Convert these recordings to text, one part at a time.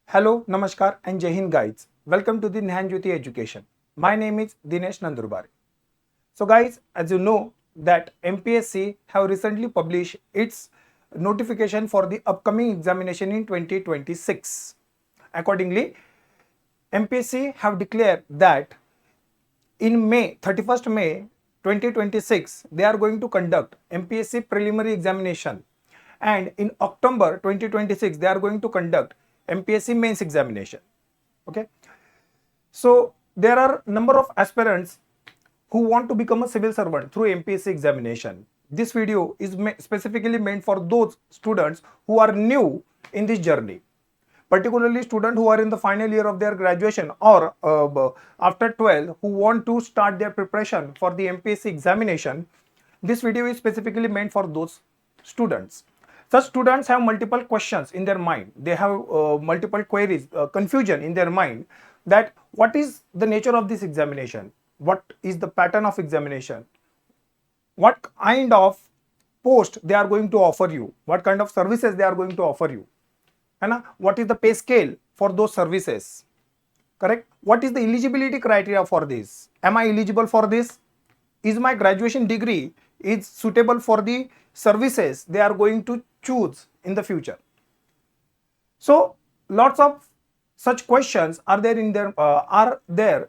Hello, Namaskar, and Jai Hind, guys. Welcome to the Nyan Jyoti Education. My name is Dinesh Nandurbar. So, guys, as you know, that MPSC have recently published its notification for the upcoming examination in 2026. Accordingly, MPSC have declared that in May 31st May 2026 they are going to conduct MPSC preliminary examination, and in October 2026 they are going to conduct MPSC mains examination. Okay, so there are number of aspirants who want to become a civil servant through MPSC examination. This video is specifically meant for those students who are new in this journey, particularly students who are in the final year of their graduation or after 12 who want to start their preparation for the MPSC examination. This video is specifically meant for those students. Such students have multiple questions in their mind. They have multiple queries, confusion in their mind that what is the nature of this examination? What is the pattern of examination? What kind of post they are going to offer you? What kind of services they are going to offer you? What is the pay scale for those services? Correct? What is the eligibility criteria for this? Am I eligible for this? Is my graduation degree is suitable for the services they are going to choose in the future? So lots of such questions are there in the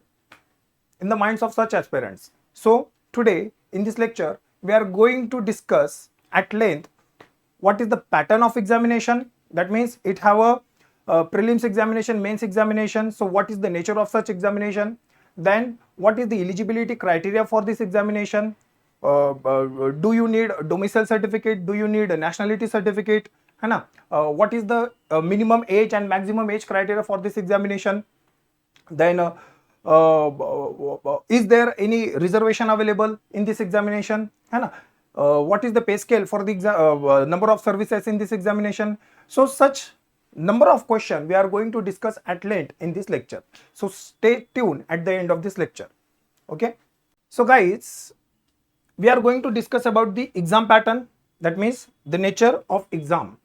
minds of such aspirants. So today in this lecture we are going to discuss at length what is the pattern of examination. That means it have a prelims examination, mains examination. So what is the nature of such examination? Then what is the eligibility criteria for this examination? Do you need a domicile certificate? Do you need a nationality certificate? What is the minimum age and maximum age criteria for this examination? Then is there any reservation available in this examination? What is the pay scale for the number of services in this examination? So such number of questions we are going to discuss at length in this lecture. So stay tuned at the end of this lecture. Okay. So guys, we are going to discuss about the exam pattern. That means the nature of exam.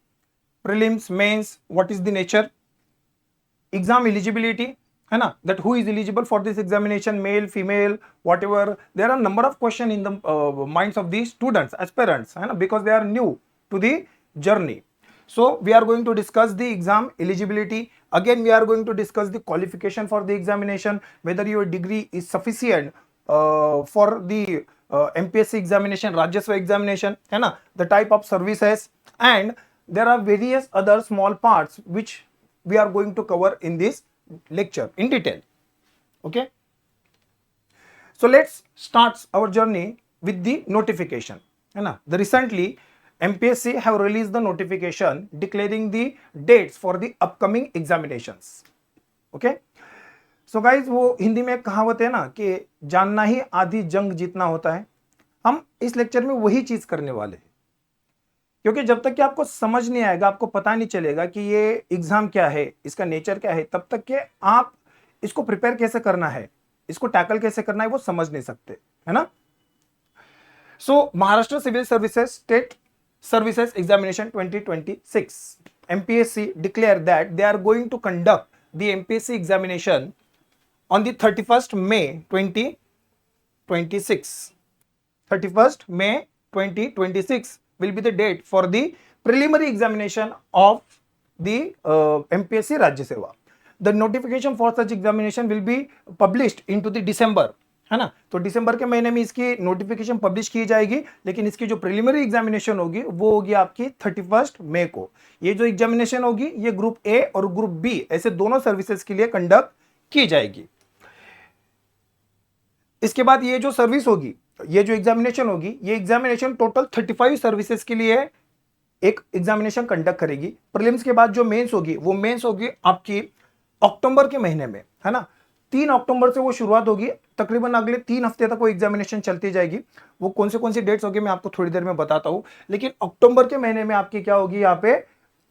Prelims, mains, what is the nature? Exam eligibility, that who is eligible for this examination, male, female, whatever. There are number of questions in the minds of these students, aspirants, because they are new to the journey. So we are going to discuss the exam eligibility. Again, we are going to discuss the qualification for the examination, whether your degree is sufficient for the MPSC examination, Rajya Sabha examination, the type of services, and there are various other small parts which we are going to cover in this lecture in detail. Okay. So let's start our journey with the notification. The recently MPSC have released the notification declaring the dates for the upcoming examinations. Okay. So guys, वो हिंदी में कहावत है ना कि जानना ही आधी जंग जीतना होता है. हम इस लेक्चर में वही चीज करने वाले हैं, क्योंकि जब तक कि आपको समझ नहीं आएगा, आपको पता नहीं चलेगा कि ये एग्जाम क्या है, इसका नेचर क्या है, तब तक के आप इसको प्रिपेयर कैसे करना है, इसको टैकल कैसे करना है, वो समझ नहीं सकते, है ना. So Maharashtra civil services state services examination 2026, MPSC declared that they are going to conduct the MPSC examination on the 31st May 2026. 31st May 2026 will be the date for the preliminary examination of the MPSC Rajya Seva. The notification for such examination will be published into the December, है ना. तो दिसंबर के महीने में इसकी notification publish की जाएगी, लेकिन इसकी जो प्रिलिमिनरी एग्जामिनेशन होगी वो होगी आपकी 31 मई को. ये जो एग्जामिनेशन होगी ये ग्रुप ए और ग्रुप बी ऐसे दोनों सर्विसेज के लिए कंडक्ट की जाएगी. इसके बाद ये जो सर्विस होगी, ये जो एग्जामिनेशन होगी, ये एग्जामिनेशन टोटल 35 सर्विसेज के लिए एक एग्जामिनेशन कंडक्ट करेगी. प्रीलिम्स के बाद जो मेंस होगी वो मेंस होगी आपकी अक्टूबर के महीने में, है ना. 3 अक्टूबर से वो शुरुआत होगी, तकरीबन अगले 3 हफ्ते तक वो एग्जामिनेशन चलती जाएगी. वो कौन से डेट्स होगी मैं आपको थोड़ी देर में बताता हूं, लेकिन अक्टूबर के महीने में आपकी क्या होगी, यहाँ पे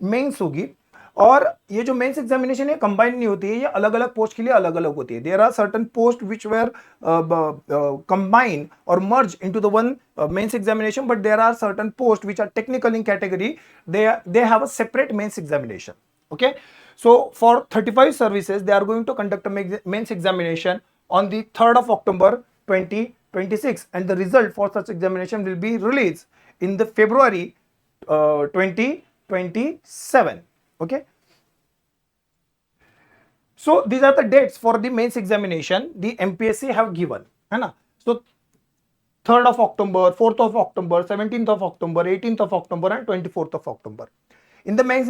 मेंस होगी. और ये जो मेंस एग्जामिनेशन है कंबाइन नहीं होती है, ये अलग अलग पोस्ट के लिए अलग अलग होती है. There are certain post which were combine or merge into the one mains examination, but there are certain post which are technical in category, they have a separate mains examination. Okay, so for 35 services, they are going to conduct a mains examination on the 3rd of October 2026, and the result for such examination will be released in the February 2027. Okay, so these are the dates for the mains examination the MPSC have given, है ना? So 3rd of October, 4th of October, 17th of October, 18th of October, and 24th of October. In the mains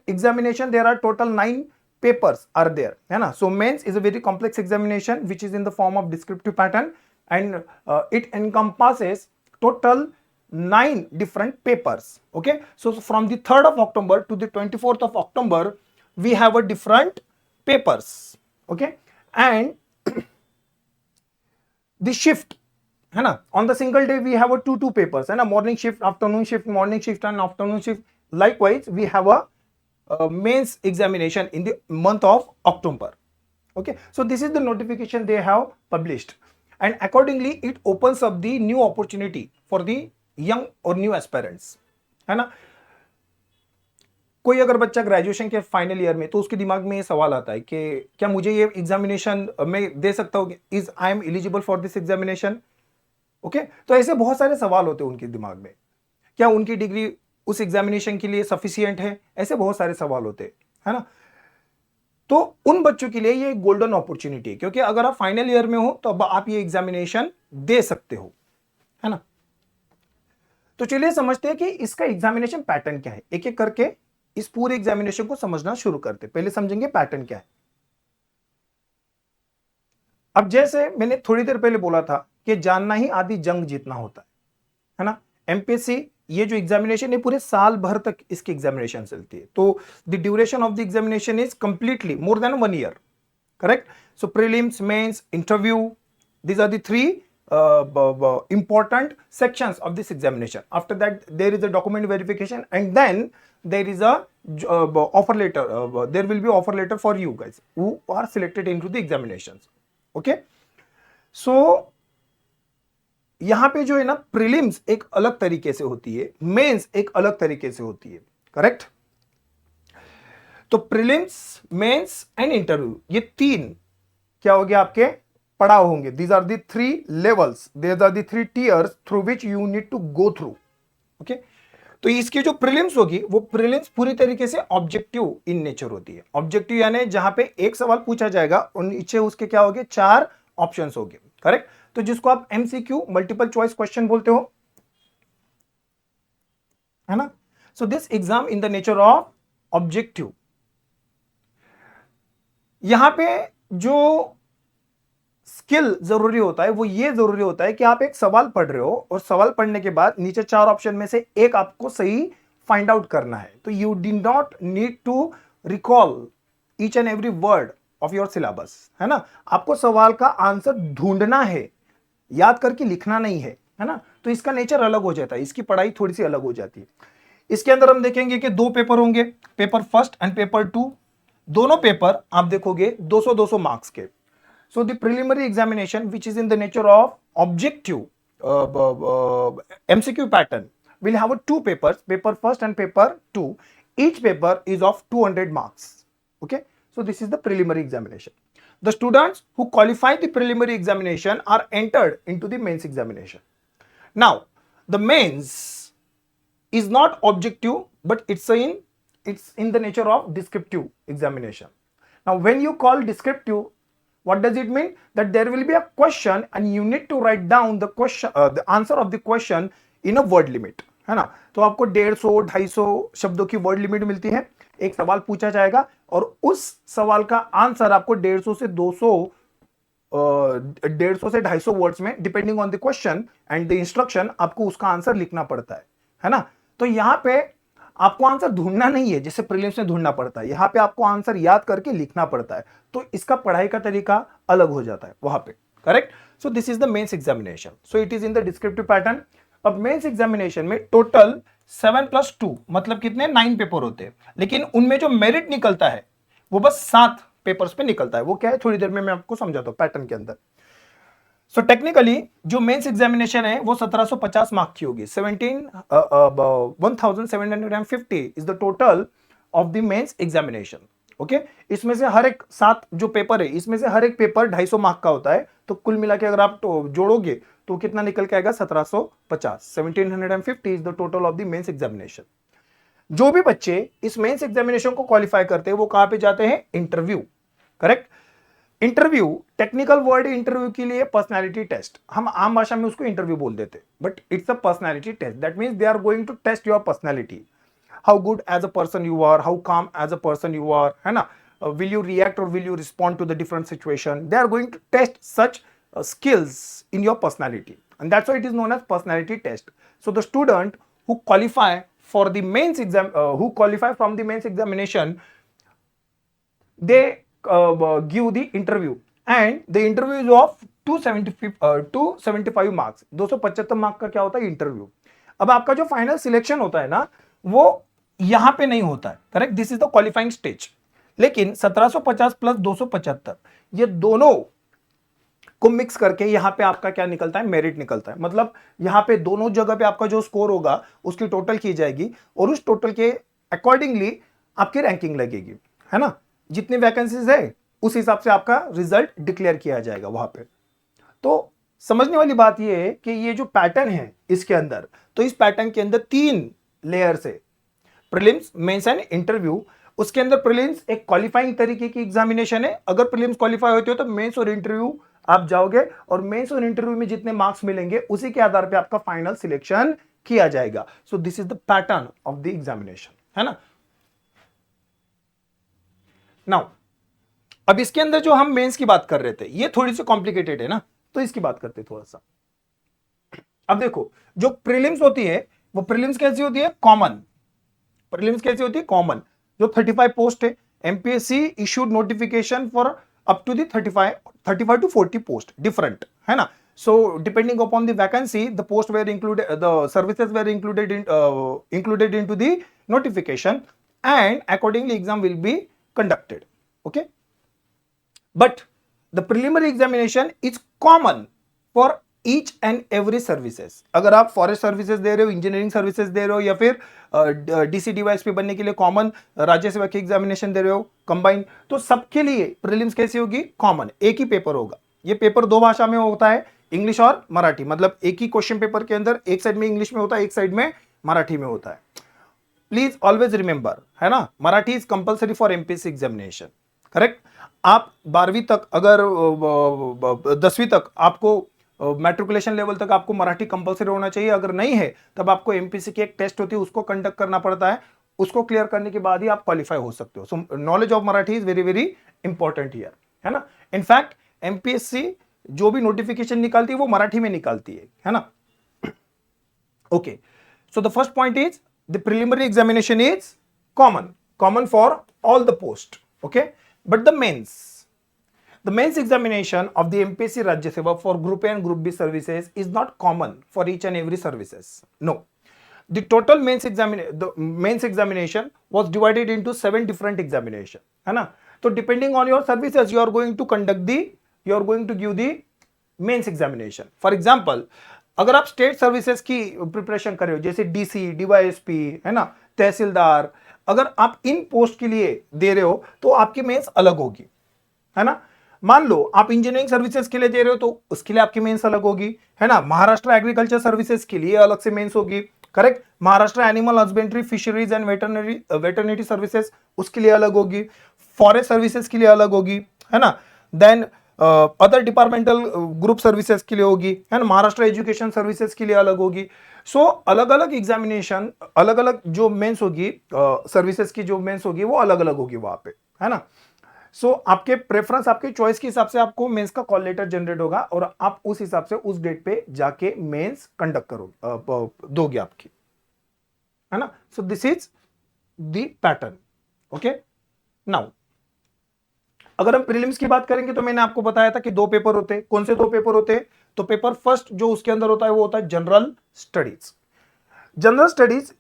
examination, there are total 9 papers are there, है ना? So mains is a very complex examination which is in the form of descriptive pattern, and it encompasses total 9 different papers. Okay, so from the 3rd of October to the 24th of October, we have a different papers. Okay, and the shift, है ना, on the single day we have a two papers, है ना, morning shift, afternoon shift, morning shift and afternoon shift. Likewise, we have a mains examination in the month of October. Okay, so this is the notification they have published, and accordingly it opens up the new opportunity for the young or new aspirants, है ना. कोई अगर बच्चा graduation के final year में, तो उसके दिमाग में ये सवाल आता है कि क्या मुझे ये एग्जामिनेशन मैं दे सकता हूँ, is I am eligible for this examination. Okay, तो ऐसे बहुत सारे सवाल होते हैं उनके दिमाग में. क्या उनकी डिग्री उस एग्जामिनेशन के लिए सफिशिएंट है, ऐसे बहुत सारे सवाल होते हैं, है ना. तो उन बच्चों के लिए ये गोल्डन अपॉर्चुनिटी है, क्योंकि अगर आप फाइनल ईयर में हो तो अब आप ये एग्जामिनेशन दे सकते हो, है ना. तो चलिए समझते हैं कि इसका एग्जामिनेशन पैटर्न क्या है. एक एक करके इस पूरे एग्जामिनेशन को समझना शुरू करते. पहले समझेंगे पैटर्न क्या है. अब जैसे मैंने थोड़ी देर पहले बोला था कि जानना ही आदि जंग जीतना होता है ना. एमपीएससी ये जो एग्जामिनेशन है पूरे साल भर तक इसकी एग्जामिनेशन चलती है. तो the duration of the examination is completely more than 1 year. Correct. So prelims, mains, interview, these are the 3 important sections of this examination. After that there is a document verification, and then there is a offer letter. There will be offer letter for you guys who are selected into the examinations. Okay, so यहां पे जो है ना, prelims एक अलग तरीके से होती है, मेंस एक अलग तरीके से होती है. करेक्ट. तो प्रीलिम्स, मेंस एंड इंटरव्यू, ये 3 क्या हो गया आपके पड़ाव होंगे. These are the 3 levels, these are the 3 tiers through which you need to go through. Okay, तो इसकी जो प्रीलिम्स होगी वो प्रीलिम्स पूरी तरीके से ऑब्जेक्टिव इन नेचर होती है. ऑब्जेक्टिव यानी जहां पे एक सवाल पूछा जाएगा और नीचे उसके क्या होंगे, 4 ऑप्शंस होंगे. करेक्ट. तो जिसको आप एमसीक्यू, मल्टीपल चॉइस क्वेश्चन बोलते हो, है ना. So this exam in the nature of objective. यहां पे जो स्किल जरूरी होता है वो ये जरूरी होता है कि आप एक सवाल पढ़ रहे हो और सवाल पढ़ने के बाद नीचे 4 ऑप्शन में से एक आपको सही फाइंड आउट करना है. तो you did not need to recall each and every word of your syllabus, है ना. आपको सवाल का आंसर ढूंढना है, याद करके लिखना नहीं है, है ना. तो इसका नेचर अलग हो जाता है, इसकी पढ़ाई थोड़ी सी अलग हो जाती है. इसके अंदर हम देखेंगे कि 2 पेपर होंगे, पेपर फर्स्ट एंड पेपर 2. दोनों पेपर आप देखोगे 200-200 मार्क्स के. So the preliminary examination, which is in the nature of objective MCQ pattern, will have 2 papers, paper first and paper 2. Each paper is of 200 marks. Okay, so this is the preliminary examination. The students who qualify the preliminary examination are entered into the mains examination. Now, the mains is not objective, but it's in the nature of descriptive examination. Now, when you call descriptive, what does it mean? That there will be a question and you need to write down the question, the answer of the question in a word limit, है ना. तो आपको 150-250 शब्दों की word limit मिलती है. एक सवाल पूछा जाएगा और उस सवाल का आंसर आपको 150 से 250 वर्ड्स में, depending on the question and the instruction, आपको उसका आंसर लिखना पड़ता है ना. तो यहाँ पे आपको आंसर ढूंढना नहीं है जैसे प्रीलिम्स में ढूंढना पड़ता है, यहां पे आपको आंसर याद करके लिखना पड़ता है. तो इसका पढ़ाई का तरीका अलग हो जाता है वहां पे. Correct. So this is the mains examination. So it is in the descriptive pattern. अब मेंस एग्जामिनेशन में टोटल 7+2 मतलब कितने, 9 पेपर होते हैं, लेकिन उनमें जो मेरिट निकलता है वो बस 7 पेपर्स पे निकलता है. वो क्या है, थोड़ी देर में मैं आपको समझाता हूं पैटर्न के अंदर. सो टेक्निकली जो मेंस एग्जामिनेशन है वो 1750 मार्क की होगी. 1750 is the total of the mains examination. Okay, इसमें से हर एक 7 जो पेपर है, इसमें से हर एक पेपर 250 मार्क का होता है, तो कुल मिला के अगर आप जोड़ोगे तो कितना निकल के आएगा 1750। 1750 is the total of the mains examination. जो भी बच्चे इस मेंस एग्जामिनेशन को क्वालिफाई करते हैं वो कहां पे जाते हैं? Interview. Correct. Interview, technical word interview के लिए पर्सनालिटी टेस्ट, हम आम भाषा में उसको इंटरव्यू बोल देते, but it's a personality test. That means they are going to test your personality, how good as a person you are, how calm as a person you are, है ना, will you react or will you respond to the different situation. They are going to test such skills in your personality, and that's why it is known as personality test. So the student who qualify for the mains exam, who qualify from the mains examination, they give the interview, and the interview is of 275 marks। 275 mark का क्या होता है? Interview. अब आपका जो final selection होता है ना, वो यहां पे नहीं होता है। Correct, this is the qualifying stage. लेकिन 1750 प्लस 275 ये दोनों को मिक्स करके यहां पे आपका क्या निकलता है? मेरिट निकलता है। मतलब यहां पे दोनों जगह पे आपका जो स्कोर होगा उसकी टोटल की जाएगी, और उस टोटल के अकॉर्डिंगली आपकी रैंकिंग लगेगी, है ना। जितनी वैकेंसीज है उस हिसाब से आपका रिजल्ट डिक्लेयर किया जाएगा वहां पे। तो समझने वाली बात यह है कि ये जो पैटर्न है इसके अंदर, तो इस पैटर्न के अंदर 3 लेयर्स है, प्रीलिम्स, मेंस एंड इंटरव्यू। उसके अंदर प्रीलिम्स एक क्वालिफाइंग तरीके की एग्जामिनेशन है। अगर प्रीलिम्स क्वालिफाई होते हो तो मेंस और इंटरव्यू आप जाओगे, और मेंस और इंटरव्यू में जितने मार्क्स मिलेंगे उसी के आधार पे आपका फाइनल सिलेक्शन किया जाएगा। सो this is the pattern of the examination, है ना। नाउ अब इसके अंदर जो हम मेंस की बात कर रहे थे ये थोड़ी सी कॉम्प्लिकेटेड है ना, तो इसकी बात करते हैं थोड़ा सा। अब देखो, जो प्रीलिम्स होती है वो प्रीलिम्स कैसी होती है? कॉमन। प्रीलिम्स कैसी होती है? कॉमन। जो 35 पोस्ट है, MPSC issued notification for up to the 35 to 40 post different, है ना। So depending upon the vacancy, the post were included, the services were included into the notification, and accordingly exam will be conducted. Okay, but the preliminary examination is common for each and every services. अगर आप forest services दे रहे हो, engineering services दे रहे हो, या फिर DC DYSP बनने के लिए कॉमन राज्य सेवा की एग्जामिनेशन दे रहे हो कंबाइन, तो सबके लिए प्रीलिम्स कैसी होगी? कॉमन। एक ही पेपर होगा। ये पेपर 2 भाषा में होता है, इंग्लिश और मराठी। मतलब एक ही क्वेश्चन पेपर के अंदर एक साइड में इंग्लिश में होता है, एक साइड में मराठी में होता है। प्लीज ऑलवेज रिमेंबर, है ना, Marathi is compulsory for MPSC examination. Correct. आप 12वीं तक, अगर 10वीं तक आपको मैट्रिकुलेशन लेवल तक आपको मराठी कंपलसरी होना चाहिए। अगर नहीं है तब आपको एमपीसी की एक टेस्ट होती है, उसको कंडक्ट करना पड़ता है। उसको क्लियर करने के बाद ही आप क्वालिफाई हो सकते हो। सो knowledge of Marathi is very very important here, है ना। इनफैक्ट एमपीएससी जो भी नोटिफिकेशन निकालती है वो मराठी में निकालती है ना। Okay, so the first point is the preliminary examination is common for all the post. Okay, but the mains, the mains examination of the MPSC Rajya Seva for Group A and Group B services is not common for each and every services. No, the total mains examination was divided into 7 different examination, है ना। तो depending on your services, you are going to give the mains examination. For example, अगर आप state services की preparation कर रहे हो, जैसे डीसी, डीवाईएसपी, है ना, तहसीलदार, अगर आप इन पोस्ट के लिए दे रहे हो तो आपकी मेंस अलग होगी, है ना। मान लो आप इंजीनियरिंग सर्विसेज के लिए दे रहे हो तो उसके लिए आपकी मेंस अलग होगी, है ना। महाराष्ट्र एग्रीकल्चर सर्विसेज के लिए अलग से मेंस होगी। Correct. Maharashtra animal husbandry, fisheries and veterinary services उसके लिए अलग होगी। फॉरेस्ट सर्विसेज के लिए अलग होगी, है ना। Then other departmental group services के लिए होगी, है ना। महाराष्ट्र एजुकेशन सर्विसेज के लिए अलग होगी। सो अलग अलग एग्जामिनेशन, अलग अलग जो मेंस होगी, सर्विसेज की जो मेंस होगी वो अलग अलग होगी वहां पे, है ना। सो आपके प्रेफरेंस, आपके चॉइस के हिसाब से आपको मेंस का कॉल लेटर जनरेट होगा, और आप उस हिसाब से उस डेट पे जाके मेंस कंडक्ट करोगे, दोगे आपकी, है ना। सो this is the pattern. Okay, now अगर हम प्रीलिम्स की बात करेंगे तो मैंने आपको बताया था कि 2 पेपर होते हैं। कौन से 2 पेपर होते हैं? तो पेपर फर्स्ट जो उसके अंदर होता है वो होता है जनरल स्टडीज। जनरल स्टडीज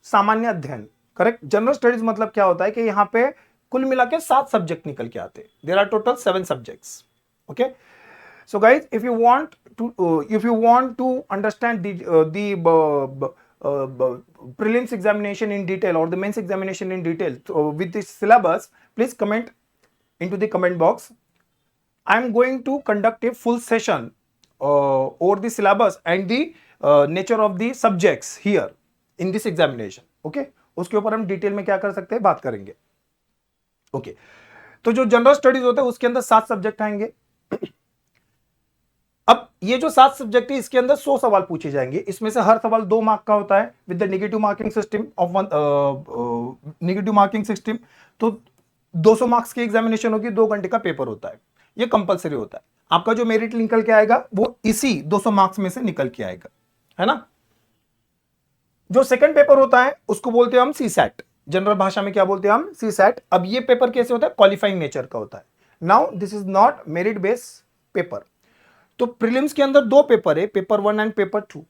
सामान्य अध्ययन। करेक्ट। जनरल स्टडीज मतलब क्या होता है कि यहां पे कुल मिला के 7 सब्जेक्ट निकल के आते हैं। There are total 7 subjects. Okay, so guys, if you want to understand the prelims examination in detail or the mains examination in detail with this syllabus, please comment into the comment box. I am going to conduct a full session over the syllabus and the nature of the subjects here in this examination. Okay, उसके ऊपर हम detail में क्या कर सकते हैं, बात करेंगे. ओके तो जो जनरल स्टडीज होता है उसके अंदर 7 सब्जेक्ट आएंगे. अब ये जो 7 सब्जेक्ट है इसके अंदर 100 सवाल पूछे जाएंगे. इसमें से हर सवाल 2 मार्क का होता है with the negative marking system of negative marking system. तो 200 मार्क्स की एग्जामिनेशन होगी, 2 घंटे का पेपर होता है. ये कंपलसरी होता है. आपका जो मेरिट निकल के आएगा वो इसी 200 मार्क्स में से निकल के आएगा, है ना. जो सेकंड पेपर होता है उसको बोलते हैं हम सी सैट. जनरल भाषा में क्या बोलते हैं हम, सी सैट. अब ये पेपर कैसे होता है, क्वालिफाइंग नेचर का होता है. Now this is not merit based paper. तो प्रीलिम्स के अंदर 2 पेपर है, paper 1 and paper 2,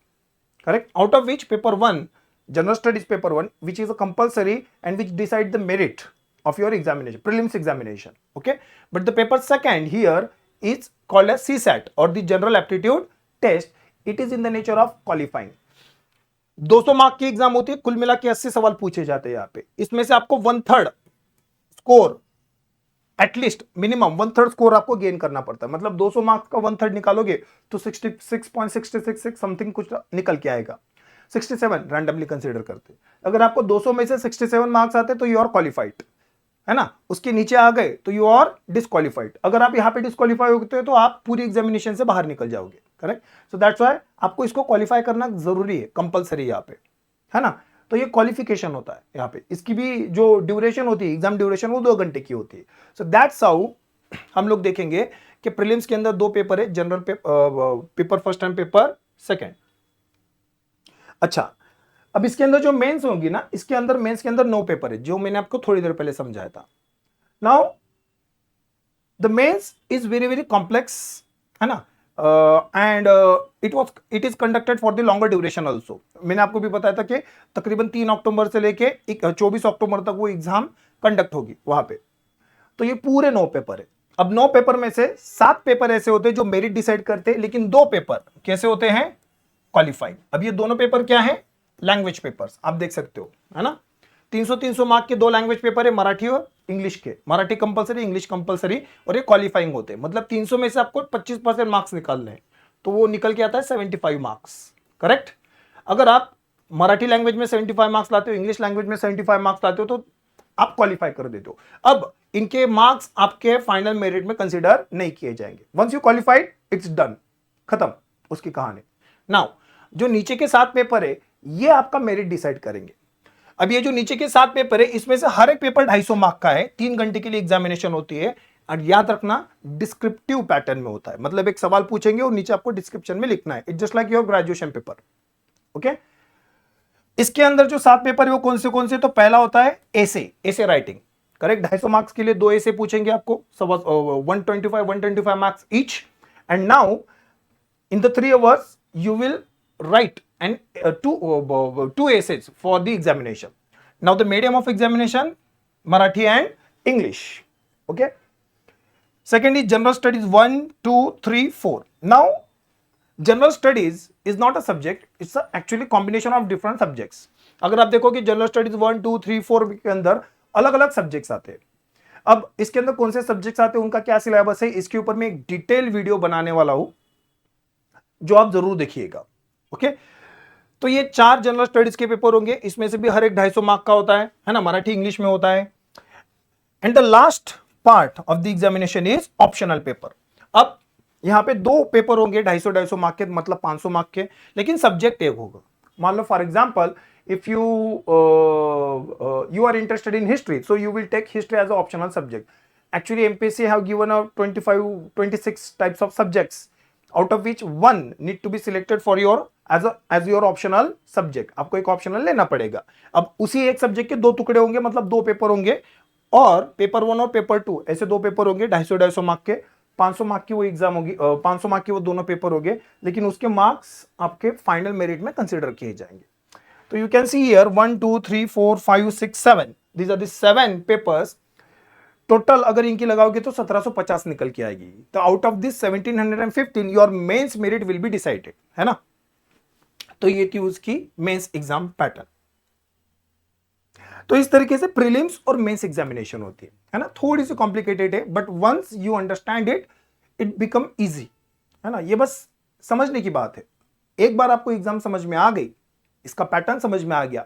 correct. Out of which paper 1, general studies paper 1, which is a compulsory and which decide the merit of your examination, prelims examination, okay. But the paper 2 here is called as CSAT or the general aptitude test. It is in the nature of qualifying. 200 mark की exam होती है, कुल मिला के 80 सवाल पूछे जाते हैं यहाँ पे. इसमें से आपको 1/3 स्कोर, एटलीस्ट मिनिमम 1/3 स्कोर आपको गेन करना पड़ता है. मतलब 200 मार्क्स का 1/3 निकालोगे तो 66.666 समथिंग कुछ निकल के आएगा. 67 रैंडमली कंसीडर करते. अगर आपको 200 में से 67 मार्क्स आते तो यू आर क्वालिफाइड, है ना. उसके नीचे आ गए तो यू आर डिस्क्वालिफाइड. अगर आप यहाँ पे डिस्क्वालिफाई होते हो तो आप पूरी एग्जामिनेशन से बाहर निकल जाओगे, करेक्ट. सो दैट्स व्हाई आपको इसको क्वालिफाई करना जरूरी है, कंपलसरी यहाँ पे, है ना. तो ये क्वालिफिकेशन होता है यहाँ पे. इसकी भी जो ड्यूरेशन होती है, एग्जाम ड्यूरेशन, वो 2 घंटे की होती है. सो दैट्स हाउ हम लोग देखेंगे कि प्रीलिम्स के अंदर 2 पेपर है, general paper first and paper second. अच्छा, अब इसके अंदर जो मेंस होंगी ना, इसके अंदर मेंस के अंदर 9 पेपर है, जो मैंने आपको थोड़ी देर पहले समझाया था. Now the mains is very very complex, है ना. And it is conducted for the longer duration also. मैंने आपको भी बताया था कि तकरीबन 3 अक्टूबर से लेके 24 अक्टूबर तक वो एग्जाम कंडक्ट होगी वहां पे. तो ये पूरे 9 पेपर है. अब 9 पेपर में से 7 पेपर ऐसे होते हैं जो मेरिट डिसाइड करते हैं, लेकिन 2 पेपर कैसे होते हैं, क्वालिफाइड. अब ये दोनों पेपर क्या है, लैंग्वेज पेपर्स. आप देख सकते हो, है ना. 300 मार्क के 2 लैंग्वेज पेपर है, मराठी और इंग्लिश के. मराठी कंपलसरी, इंग्लिश कंपलसरी, और ये क्वालिफाइंग होते हैं. मतलब 300 में से आपको 25% मार्क्स निकालने हैं, तो वो निकल के आता है 75 मार्क्स, करेक्ट. अगर आप मराठी लैंग्वेज में 75 मार्क्स लाते हो, इंग्लिश लैंग्वेज में 75 मार्क्स लाते हो, तो आप क्वालिफाई कर देते हो. अब इनके मार्क्स आपके फाइनल मेरिट में कंसिडर नहीं किए जाएंगे. Once you qualified, it's done, खत्म उसकी कहानी. नाउ जो नीचे के 7 पेपर है ये आपका मेरिट डिसाइड करेंगे. अब ये जो नीचे के 7 पेपर है इसमें से हर एक पेपर 250 मार्क का है. 3 घंटे के लिए एग्जामिनेशन होती है. और याद रखना डिस्क्रिप्टिव पैटर्न में होता है. मतलब एक सवाल पूछेंगे और नीचे आपको डिस्क्रिप्शन में लिखना है. It's just like your graduation paper, okay. इसके अंदर जो 7 पेपर है वो कौन से, तो पहला होता है एसे राइटिंग, करेक्ट. 250 मार्क्स के लिए 2 एसे पूछेंगे आपको, 125 marks each. And now in the 3 hours you will write and two essays for the examination. Now the medium of examination, Marathi and English, okay. Second is general studies 1, 2, 3, 4. Now general studies is not a subject, it's actually combination of different subjects. अगर आप देखो कि general studies 1, 2, 3, 4 के अंदर अलग अलग subjects आते हैं. अब इसके अंदर कौन से सब्जेक्ट्स आते हैं, उनका क्या सिलेबस है, इसके ऊपर मैं एक डिटेल वीडियो बनाने वाला हूं जो आप जरूर देखिएगा, ओके. तो ये 4 जनरल स्टडीज के पेपर होंगे. इसमें से भी हर एक 250 मार्क का होता है ना. मराठी इंग्लिश में होता है. And the last part of the examination is optional paper. अब यहां पे 2 पेपर होंगे 250 मार्क के, मतलब 500 मार्क के, लेकिन सब्जेक्ट एक होगा. मान लो for example if you are interested in history, so you will take history as an optional subject. Actually MPSC have given out 26 types of subjects, out of which one need to be selected for your as your optional subject. आपको एक optional लेना पड़ेगा. अब उसी एक subject के 2 टुकड़े होंगे, मतलब 2 पेपर होंगे, और पेपर 1 और पेपर 2 ऐसे 2 पेपर होंगे 250 मार्क के. 500 मार्क की वो एग्जाम होगी, 500 मार्क के वो दोनों पेपर होंगे, लेकिन उसके मार्क्स आपके फाइनल मेरिट में कंसिडर किए जाएंगे. तो you can see here 1, 2, 3, 4, 5, 6, 7. These are the 7 papers. Total अगर इनकी लगाओगे तो 1750 निकल के आएगी. तो out of this 1715 your mains merit will be decided, है ना. तो ये थी उसकी मेंस एग्जाम पैटर्न। तो इस तरीके से प्रीलिम्स और मेंस एग्जामिनेशन होती है ना, थोड़ी सी कॉम्प्लिकेटेड है, but once you understand it it become easy, है ना। ये बस समझने की बात है। एक बार आपको एग्जाम समझ में आ गई, इसका पैटर्न समझ में आ गया,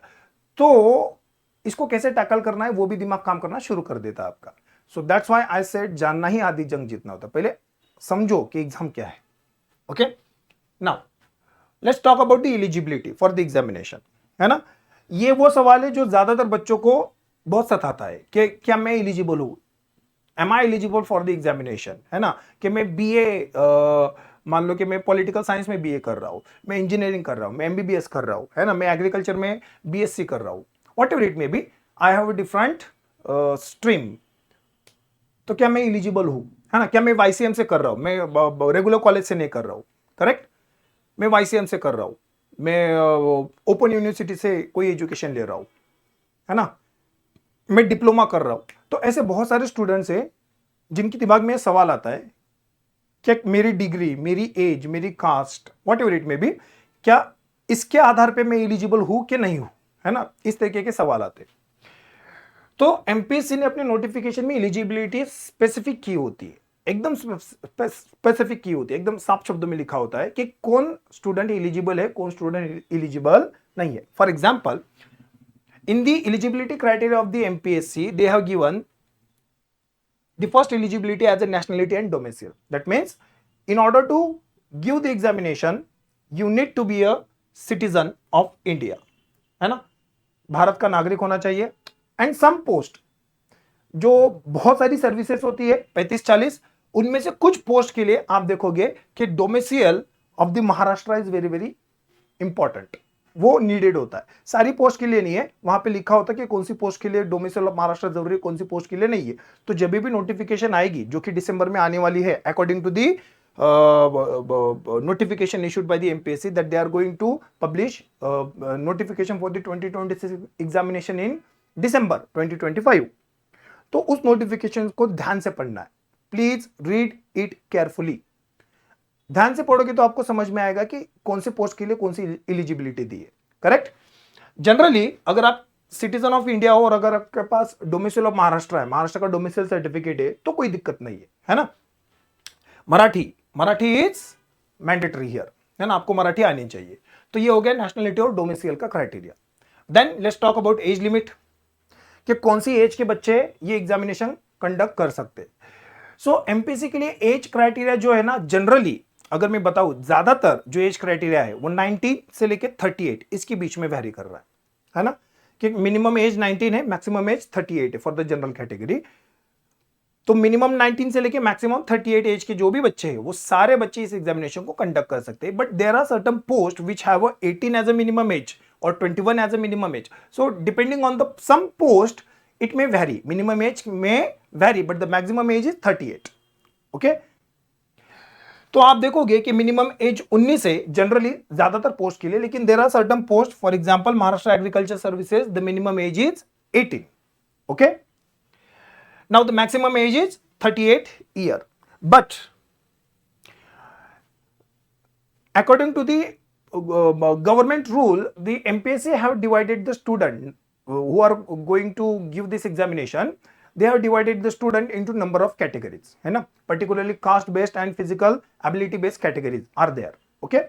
तो इसको कैसे टैकल करना है वो भी दिमाग काम करना शुरू कर देता है आपका। सो दैट्स व्हाई आई सेड जानना ही आधी जंग जीतना होता है। पहले समझो कि एग्जाम क्या है। Okay, now let's talk about the eligibility for the examination, है ना। ये वो सवाल है जो ज्यादातर बच्चों को बहुत सताता है कि क्या मैं एलिजिबल हूं, am I eligible for the examination, है ना। कि मैं बीए, मान लो कि मैं पॉलिटिकल साइंस में बीए कर रहा हूं, मैं इंजीनियरिंग कर रहा हूं, मैं एमबीबीएस कर रहा हूं, है ना, मैं एग्रीकल्चर में बीएससी कर रहा हूं, what ever it may B, I have a different stream, तो क्या मैं एलिजिबल हूं, है ना। क्या मैं वाईसीएम से कर रहा हूं, मैं रेगुलर कॉलेज से नहीं कर रहा हूं, करेक्ट, मैं वाईसीएम से कर रहा हूं, मैं ओपन यूनिवर्सिटी से कोई एजुकेशन ले रहा हूं, है ना, मैं डिप्लोमा कर रहा हूं। तो ऐसे बहुत सारे स्टूडेंट्स हैं जिनके दिमाग में सवाल आता है क्या मेरी डिग्री, मेरी एज, मेरी caste, whatever it may be, क्या इसके आधार पे मैं एलिजिबल हूं कि नहीं हूं, है ना। इस तरीके के सवाल आते हैं। तो एमपीएससी ने अपने नोटिफिकेशन में एलिजिबिलिटी स्पेसिफिक की होती है, एकदम स्पेसिफिक की होती है, एकदम साफ शब्दों में लिखा होता है कि कौन स्टूडेंट एलिजिबल है, कौन स्टूडेंट एलिजिबल नहीं है। For example, in the eligibility criteria of the MPSC, they have given the first eligibility as a nationality and domicile. That means, in order to give the examination, you need to be a citizen of India, है ना, भारत का नागरिक होना चाहिए। And some post, जो बहुत सारी services होती है 35-40, उनमें से कुछ पोस्ट के लिए आप देखोगे कि domicile of the Maharashtra is very very important, वो नीडेड होता है। सारी पोस्ट के लिए नहीं है, वहां पे लिखा होता है कि कौन सी पोस्ट के लिए डोमिसाइल ऑफ महाराष्ट्र जरूरी है, कौन सी पोस्ट के लिए नहीं है। तो जब भी नोटिफिकेशन आएगी जो कि दिसंबर में आने वाली है, according to the notification issued by the MPSC that they are going to publish notification for the 2026 examination in December 2025. तो उस नोटिफिकेशन को ध्यान से पढ़ना है, प्लीज रीड इट केयरफुली। ध्यान से पढ़ोगे तो आपको समझ में आएगा कि कौन से पोस्ट के लिए कौन सी एलिजिबिलिटी दी है, करेक्ट। जनरली अगर आप सिटीजन ऑफ इंडिया हो और अगर आपके पास डोमिसाइल ऑफ महाराष्ट्र है, महाराष्ट्र का डोमिसाइल सर्टिफिकेट है, तो कोई दिक्कत नहीं है ना। मराठी इज मैंडेटरी हियर, है ना, आपको मराठी आनी चाहिए। तो ये हो गया नेशनलिटी और डोमिसाइल का criteria. Then let's talk about age limit, कि कौन सी एज के बच्चे ये एग्जामिनेशन कंडक्ट कर सकते। सो एमपीसी के लिए एज क्राइटेरिया जो है ना, जनरली अगर मैं बताऊं, ज्यादातर जो एज क्राइटेरिया है वो 19 से लेके 38 इसके बीच में वैरी कर रहा है ना, कि मिनिमम एज 19 है, मैक्सिमम एज 38 है फॉर द जनरल कैटेगरी। तो मिनिमम 19 से लेके मैक्सिमम 38 एज के जो भी बच्चे हैं, वो सारे बच्चे इस एग्जामिनेशन को कंडक्ट कर सकते हैं। But there are certain post which have 18 as a minimum age or 21 as a minimum age. So depending on the some post it may vary, minimum age में vary, but the maximum age is 38। Okay, तो आप देखोगे कि minimum age 19 है generally ज्यादातर post के लिए, लेकिन there are certain post, for example Maharashtra agriculture services, the minimum age is 18। Okay, now the maximum age is 38 year, but according to the government rule, the MPSC have divided the student who are going to give this examination, they have divided the student into number of categories, है ना, particularly caste based and physical ability based categories are there. Okay,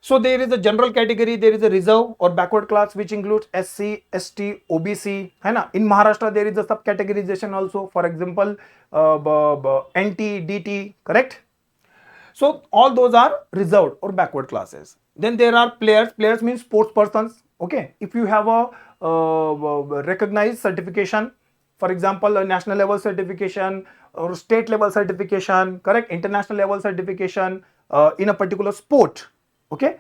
so there is a general category, there is a reserve or backward class which includes SC, ST, OBC, है ना. In Maharashtra there is a sub categorization also, for example NT, DT, correct. So all those are reserved or backward classes. Then there are players. Players means sports persons. Okay, if you have a recognized certification, for example a national level certification or state level certification, correct, international level certification in a particular sport. Okay,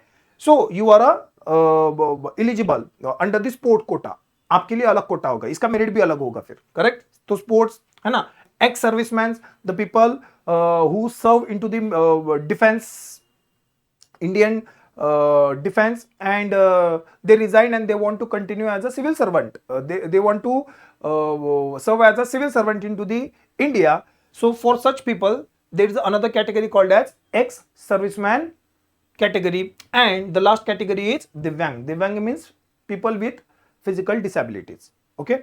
so you are eligible under the sport quota. आपके लिए अलग कोटा होगा, इसका merit भी अलग होगा फिर, correct. तो स्पोर्ट्स है ना, ex servicemen, the people who serve into the defense, Indian defense, and they resign and they want to continue as a civil servant, they want to serve as a civil servant into the India. So for such people there is another category called as ex serviceman category, and the last category is divyang. Divyang means people with physical disabilities. Okay,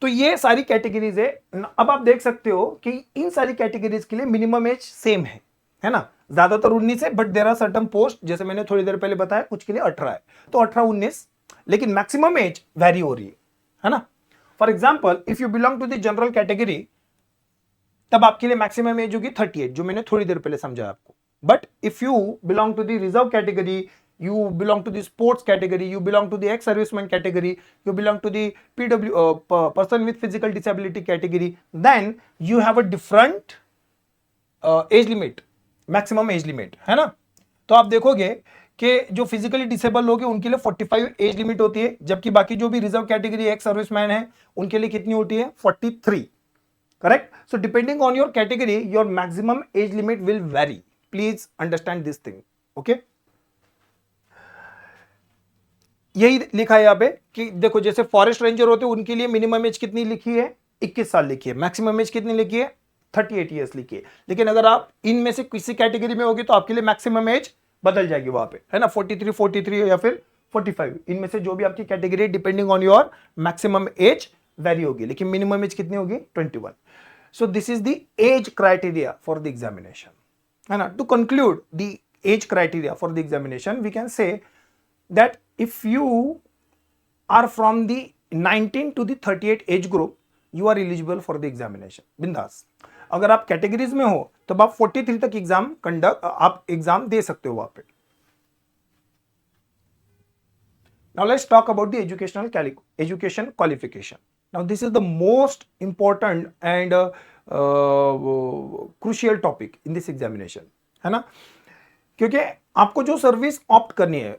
तो ये सारी categories है. अब आप देख सकते हो कि इन सारी कैटेगरीज के लिए मिनिमम एज सेम है ना, ज्यादातर 19 है, but there are certain post, जैसे मैंने थोड़ी देर पहले बताया, कुछ के लिए 18 है, तो 18-19, लेकिन मैक्सिमम एज वेरी हो रही है ना. For example, if you belong to the general category, तब आपके लिए मैक्सिमम एज होगी 38, जो मैंने थोड़ी देर पहले समझाया आपको. But if you belong to the reserve category, you belong to the sports category, you belong to the ex-serviceman category, you belong to the person with physical disability category, then you have a different age limit, maximum age limit, है ना. तो आप देखोगे कि जो physically disable लोग हैं उनके लिए 45 एज लिमिट होती है, जबकि बाकी जो भी रिजर्व कैटेगरी एक्स सर्विसमैन है उनके लिए कितनी होती है, 43. Correct. So depending on your category your maximum age limit will very. Please understand this thing. Okay, यही लिखा है यहाँ पे कि देखो, जैसे फॉरेस्ट रेंजर होते हैं उनके लिए मिनिमम एज कितनी लिखी है, 21 साल लिखी है, मैक्सिमम एज कितनी लिखी है, 38 ईयर्स लिखी है. लेकिन अगर आप इनमें से किसी कैटेगरी में होगी तो आपके लिए मैक्सिमम एज बदल जाएगी वहां पे, है ना, 43 या फिर 45, इनमें से जो भी आपकी category, depending on your maximum age vary होगी, लेकिन मिनिमम एज कितनी होगी, 21. So this is the age criteria for the examination, है ना. To conclude the age criteria for the examination, we can say that if you are from the 19 to the 38 age group, you are eligible for the examination. बिंदास. अगर आप categories में हो तब आप 43 तक एग्जाम आप एग्जाम दे सकते हो वहां पे. Now let's talk about the education qualification. Now this is the most important and crucial topic in this examination, है ना, क्योंकि आपको जो सर्विस ऑप्ट करनी है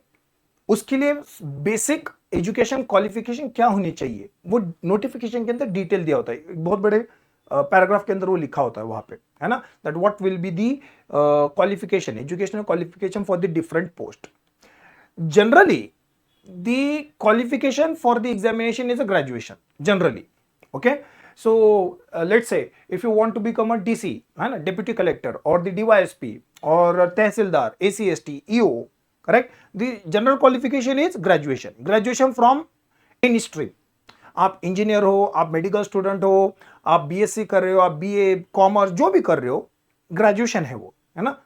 उसके लिए बेसिक एजुकेशन क्वालिफिकेशन क्या होनी चाहिए, वो नोटिफिकेशन के अंदर डिटेल दिया होता है, बहुत बड़े पैराग्राफ के अंदर वो लिखा होता है वहां पे, है ना, that what will be the qualification, educational qualification for the different post. Generally the qualification for the examination is a graduation generally. Okay, so let's say if you want to become a DC, है ना, deputy collector और the DYSP और tehsildar, ACST, EO, correct, the general qualification is graduation from any stream. आप engineer हो, आप medical student हो, आप BSc कर रहे हो, आप बीए कॉमर्स जो भी कर रहे हो, ग्रेजुएशन है वो, है ना.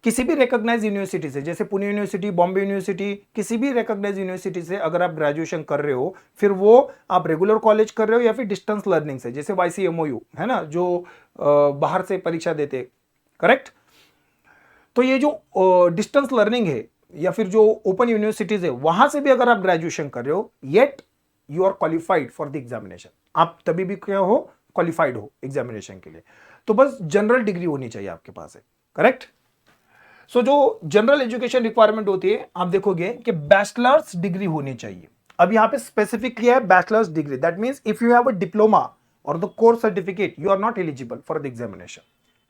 किसी भी रिकॉग्नाइज यूनिवर्सिटी से, जैसे पुणे यूनिवर्सिटी, बॉम्बे यूनिवर्सिटी, किसी भी रिकॉग्नाइज यूनिवर्सिटी से अगर आप ग्रेजुएशन कर रहे हो, फिर वो आप रेगुलर कॉलेज कर रहे हो या फिर डिस्टेंस लर्निंग से, जैसे YCMOU, है ना, जो बाहर से परीक्षा देते, करेक्ट. तो ये जो डिस्टेंस लर्निंग है या फिर जो ओपन यूनिवर्सिटीज है वहां से भी अगर आप ग्रेजुएशन कर रहे हो, yet you are qualified for the examination. आप तभी भी क्या हो, क्वालिफाइड हो एग्जामिनेशन के लिए. तो बस जनरल डिग्री होनी चाहिए आपके पास है, करेक्ट. सो जो जनरल एजुकेशन रिक्वायरमेंट होती है, आप देखोगे कि बैचलर्स डिग्री होनी चाहिए. अब यहाँ पे स्पेसिफिक किया है bachelor's degree, that means if you have a diploma or the course certificate you are not eligible for the examination,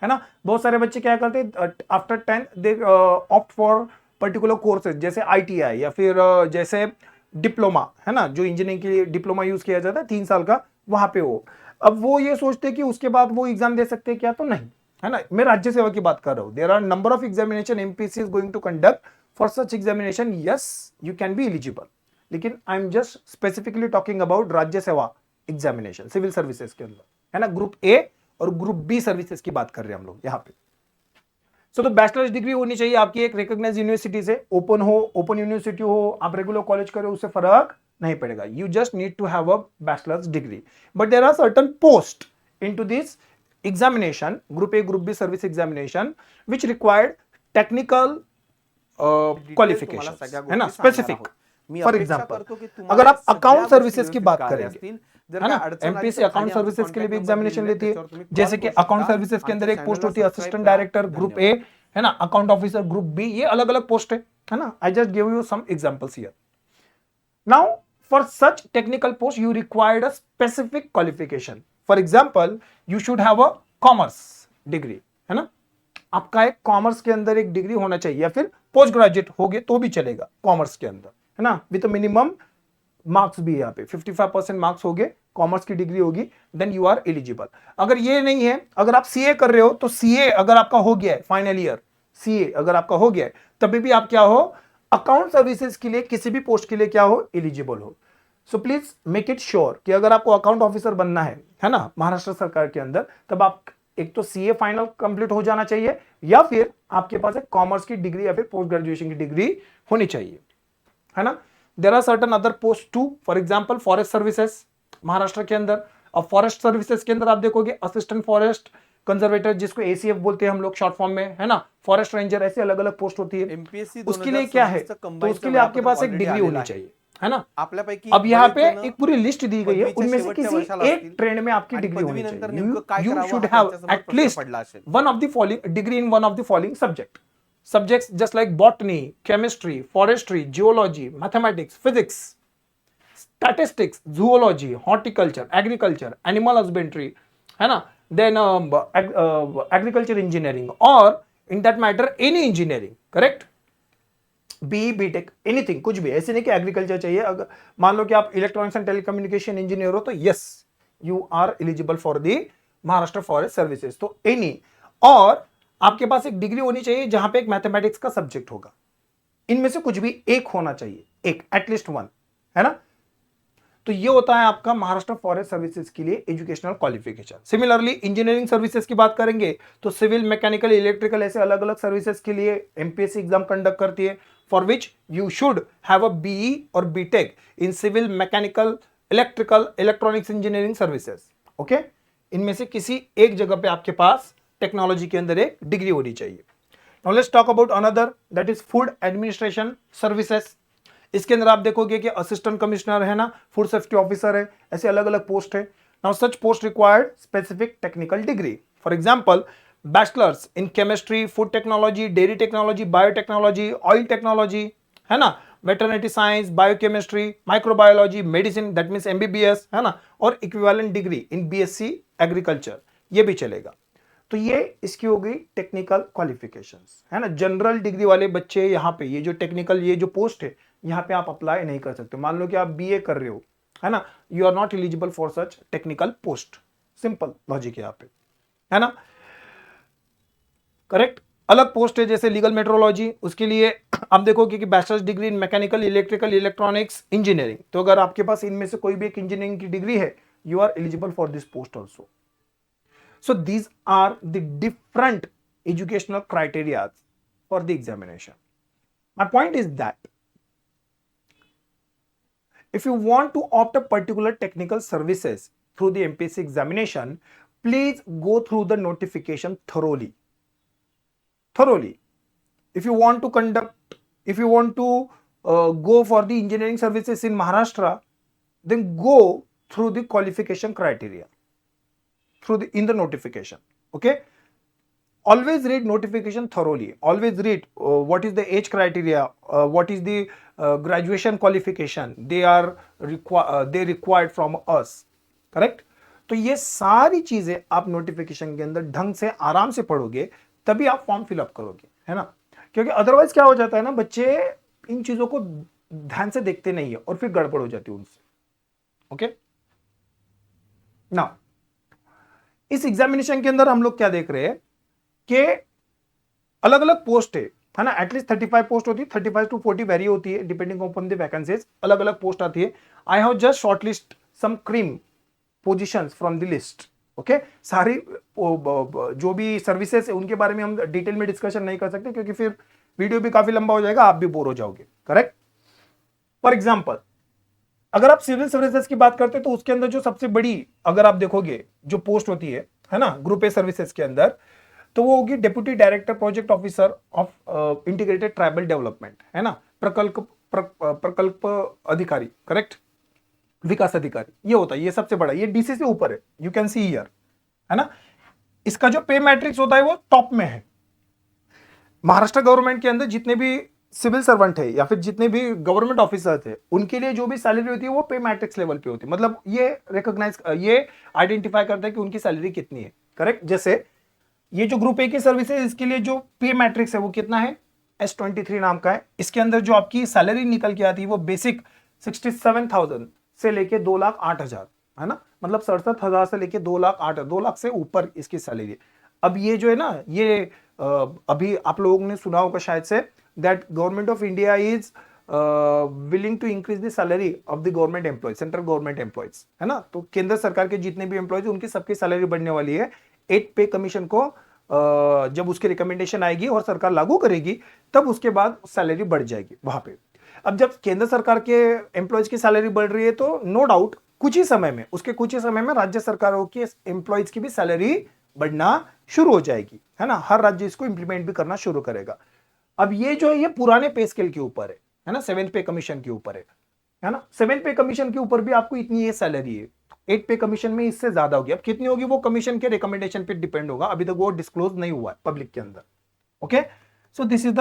है ना. बहुत सारे बच्चे क्या करते हैं, after 10th they opt for particular courses, जैसे ITI या फिर जैसे डिप्लोमा, है ना, जो इंजीनियरिंग के लिए डिप्लोमा यूज किया जाता है 3 साल का, वहां पे हो. अब वो ये सोचते हैं कि उसके बाद वो एग्जाम दे सकते हैं क्या, तो नहीं, है ना. मैं राज्य सेवा की बात कर रहा हूं. There are number of examination MPSC is going to conduct for such examination. Yes, you can be eligible, लेकिन I am just specifically talking about राज्य सेवा एग्जामिनेशन, सिविल सर्विसेज के अंदर, है ना. ग्रुप A और ग्रुप B सर्विसेज की बात कर रहे हैं हम लोग यहाँ पे. सो तो बैचलर्स डिग्री होनी चाहिए आपकी एक रिकॉग्नाइज्ड यूनिवर्सिटी से, ओपन हो, ओपन यूनिवर्सिटी हो, आप रेगुलर कॉलेज करो, उससे फर्क नहीं पड़ेगा. You just need to have a bachelors degree. But there are certain post into this examination, group A, group B service examination, which required technical qualification, है ना, स्पेसिफिक. फॉर एग्जाम्पल अगर आप account services की बात करेंगे, है ना, MPSC account services के लिए भी एग्जामिनेशन लेती है. जैसे कि अकाउंट सर्विसेज के अंदर एक पोस्ट होती है असिस्टेंट डायरेक्टर, ग्रुप A, है ना, अकाउंट ऑफिसर ग्रुप B, ये अलग अलग पोस्ट है ना. I just give you some examples here. Now for such technical post you required a specific qualification. For example you should have a commerce degree, है ना. आपका एक कॉमर्स के अंदर एक डिग्री होना चाहिए, या फिर पोस्ट ग्रेजुएट हो गए तो भी चलेगा कॉमर्स के अंदर, है ना, विद मिनिमम मार्क्स भी यहाँ पे 55% मार्क्स हो गए, कॉमर्स की डिग्री होगी, देन यू आर एलिजिबल. अगर ये नहीं है, अगर आप CA कर रहे हो तो CA अगर आपका हो गया है फाइनल ईयर, CA अगर आपका हो गया है तभी भी आप क्या हो, अकाउंट सर्विसेज के लिए किसी भी पोस्ट के लिए क्या हो, एलिजिबल हो। So please make it sure कि अगर आपको अकाउंट ऑफिसर बनना है ना, महाराष्ट्र सरकार के अंदर, तब आप एक तो CA फाइनल कंप्लीट हो जाना चाहिए या फिर आपके पास एक कॉमर्स की डिग्री या फिर पोस्ट ग्रेजुएशन की डिग्री होनी चाहिए, है ना। There are certain other post too, for example forest services Maharashtra के अंदर। अब फॉरेस्ट सर्विसेज के अंदर आप देखोगे असिस्टेंट फॉरेस्ट कंजर्वेटर, जिसको ACF बोलते हैं हम लोग शॉर्ट फॉर्म में, है ना, फॉरेस्ट रेंजर, ऐसे अलग अलग पोस्ट होती है। एमपीएससी उसके लिए क्या है, तो उसके लिए आपके पास एक डिग्री होनी चाहिए, है ना। अब यहाँ पे एक पूरी लिस्ट दी गई है, उनमें से किसी एक ट्रेंड में आपकी डिग्री होनी चाहिए। You should have at least one of the following degree in one of the following subjects just like botany, chemistry, forestry, geology, mathematics, physics, statistics, zoology, horticulture, agriculture, animal husbandry, है ना, then agriculture engineering, or in that matter any engineering, correct? BE, BTech, anything, कुछ भी, ऐसे नहीं कि agriculture चाहिए। अगर मान लो कि आप इलेक्ट्रॉनिक्स एंड टेलीकम्युनिकेशन इंजीनियर हो तो yes, you are eligible for the Maharashtra forest services. तो एनी, और आपके पास एक डिग्री होनी चाहिए जहां पे एक मैथमेटिक्स का सब्जेक्ट होगा। इनमें से कुछ भी एक होना चाहिए, एक, एटलीस्ट वन, है ना। तो ये होता है आपका महाराष्ट्र फॉरेस्ट सर्विसेज के लिए educational qualification. Similarly engineering services की बात करेंगे तो सिविल, मैकेनिकल, इलेक्ट्रिकल, ऐसे अलग अलग सर्विसेज के लिए MPSC एग्जाम कंडक्ट करती है, for which you should have a BE और BTech इन civil, mechanical, electrical, electronics engineering services. Okay, इनमें से किसी एक जगह पे आपके पास टेक्नोलॉजी के अंदर एक डिग्री होनी चाहिए। Now let's talk about another, that is food administration services. इसके अंदर आप देखोगे कि असिस्टेंट कमिश्नर है ना, फूड सेफ्टी ऑफिसर है, ऐसे अलग अलग पोस्ट है। Now such post required specific technical degree, for example bachelors in chemistry, food technology, dairy technology, biotechnology, oil technology, है ना, veterinary science, biochemistry, microbiology, medicine, that means MBBS, है ना, और equivalent degree in BSc agriculture, ये भी चलेगा। तो ये इसकी हो गई टेक्निकल क्वालिफिकेशंस, है ना। जनरल डिग्री वाले बच्चे यहाँ पे, ये जो टेक्निकल, ये जो पोस्ट है, यहाँ पे आप अप्लाई नहीं कर सकते। मान लो कि आप BA कर रहे हो, है ना, you are not eligible for such technical post. Simple logic है यहाँ पे, है ना, करेक्ट। अलग पोस्ट है जैसे लीगल मेट्रोलॉजी, उसके लिए आप देखोगे कि bachelors degree in mechanical, electrical, electronics, engineering. तो अगर आपके पास इनमें से कोई भी एक इंजीनियरिंग की डिग्री है, you are eligible for this post also. So these are the different educational criteria for the examination. My point is that if you want to opt a particular technical services through the MPSC examination, please go through the notification thoroughly. If you want to go for the engineering services in Maharashtra, then go through the qualification criteria. In the notification, okay. Always read notification thoroughly. Always read what is the age criteria, what is the graduation qualification they required from us, correct. तो ये सारी चीजें आप notification के अंदर ढंग से आराम से पढ़ोगे तभी आप फॉर्म फिलअप करोगे, है ना। क्योंकि अदरवाइज क्या हो जाता है ना, बच्चे इन चीजों को ध्यान से देखते नहीं है और फिर गड़बड़ हो जाती है उनसे। ओके, ना इस एग्जामिनेशन के अंदर हम लोग क्या देख रहे हैं कि अलग अलग पोस्ट है ना, एटलीस्ट 35 पोस्ट होती है, 35 to 40 वेरी होती है डिपेंडिंग अपॉन द वैकेंसीज, अलग अलग पोस्ट आती है। I have just shortlist some cream positions from the list. Okay, सारी जो भी सर्विसेज है उनके बारे में हम डिटेल में डिस्कशन नहीं कर सकते क्योंकि फिर वीडियो भी काफी लंबा हो जाएगा, आप भी बोर हो जाओगे, करेक्ट। फॉर एग्जाम्पल अगर आप सिविल सर्विसेज की बात करते हैं तो उसके अंदर जो सबसे बड़ी अगर आप देखोगे जो पोस्ट होती है ना, ग्रुप ए सर्विसेज के अंदर, तो वो होगी deputy director project officer of integrated tribal development, है ना, प्रकल्प अधिकारी, करेक्ट, विकास अधिकारी, ये होता है, ये सबसे बड़ा, ये DC से ऊपर है, यू कैन सी हियर, है ना। इसका जो पे मैट्रिक्स होता है वो टॉप में है। महाराष्ट्र गवर्नमेंट के अंदर जितने भी सिविल सर्वेंट है या फिर जितने भी गवर्नमेंट ऑफिसर थे उनके लिए जो भी सैलरी होती है वो पे मैट्रिक्स लेवल पे होती है, मतलब ये रिकॉग्नाइज, ये आइडेंटिफाई करता है कि उनकी सैलरी कितनी है, करेक्ट। जैसे ये जो ग्रुप ए की सर्विस है इसके लिए जो पे मैट्रिक्स है वो कितना है, S23 नाम का है। इसके अंदर जो आपकी सैलरी निकल के आती है वो बेसिक 67,000 से लेके 2,08,000, है ना, मतलब 67,000 से लेके 2,08,000, 2 लाख से ऊपर इसकी सैलरी है। अब ये जो है ना, ये अभी आप लोगों ने सुना होगा शायद से, that government of India is willing to increase the salary of the government employees, central government employees, है ना। तो केंद्र सरकार के जितने भी एम्प्लॉयज उनकी सबकी सैलरी बढ़ने वाली है। 8 पे कमीशन को जब उसकी रिकमेंडेशन आएगी और सरकार लागू करेगी, तब उसके बाद सैलरी बढ़ जाएगी वहां पे। अब जब केंद्र सरकार के एम्प्लॉयज की सैलरी बढ़ रही है, तो नो डाउट कुछ ही समय में, उसके कुछ ही समय में राज्य सरकारों की एम्प्लॉयज की भी सैलरी बढ़ना शुरू हो जाएगी, है ना। हर राज्य इसको इंप्लीमेंट भी करना शुरू करेगा। अब ये जो है ये पुराने पे स्केल के ऊपर है ना, 7th पे कमीशन के ऊपर है ना। 7th पे कमीशन के ऊपर भी आपको इतनी ये सैलरी है, 8 पे कमीशन में इससे ज्यादा होगी। अब कितनी होगी वो कमीशन के रिकमेंडेशन पे डिपेंड होगा, अभी तक वो डिस्क्लोज नहीं हुआ है पब्लिक के अंदर। Okay, so this is the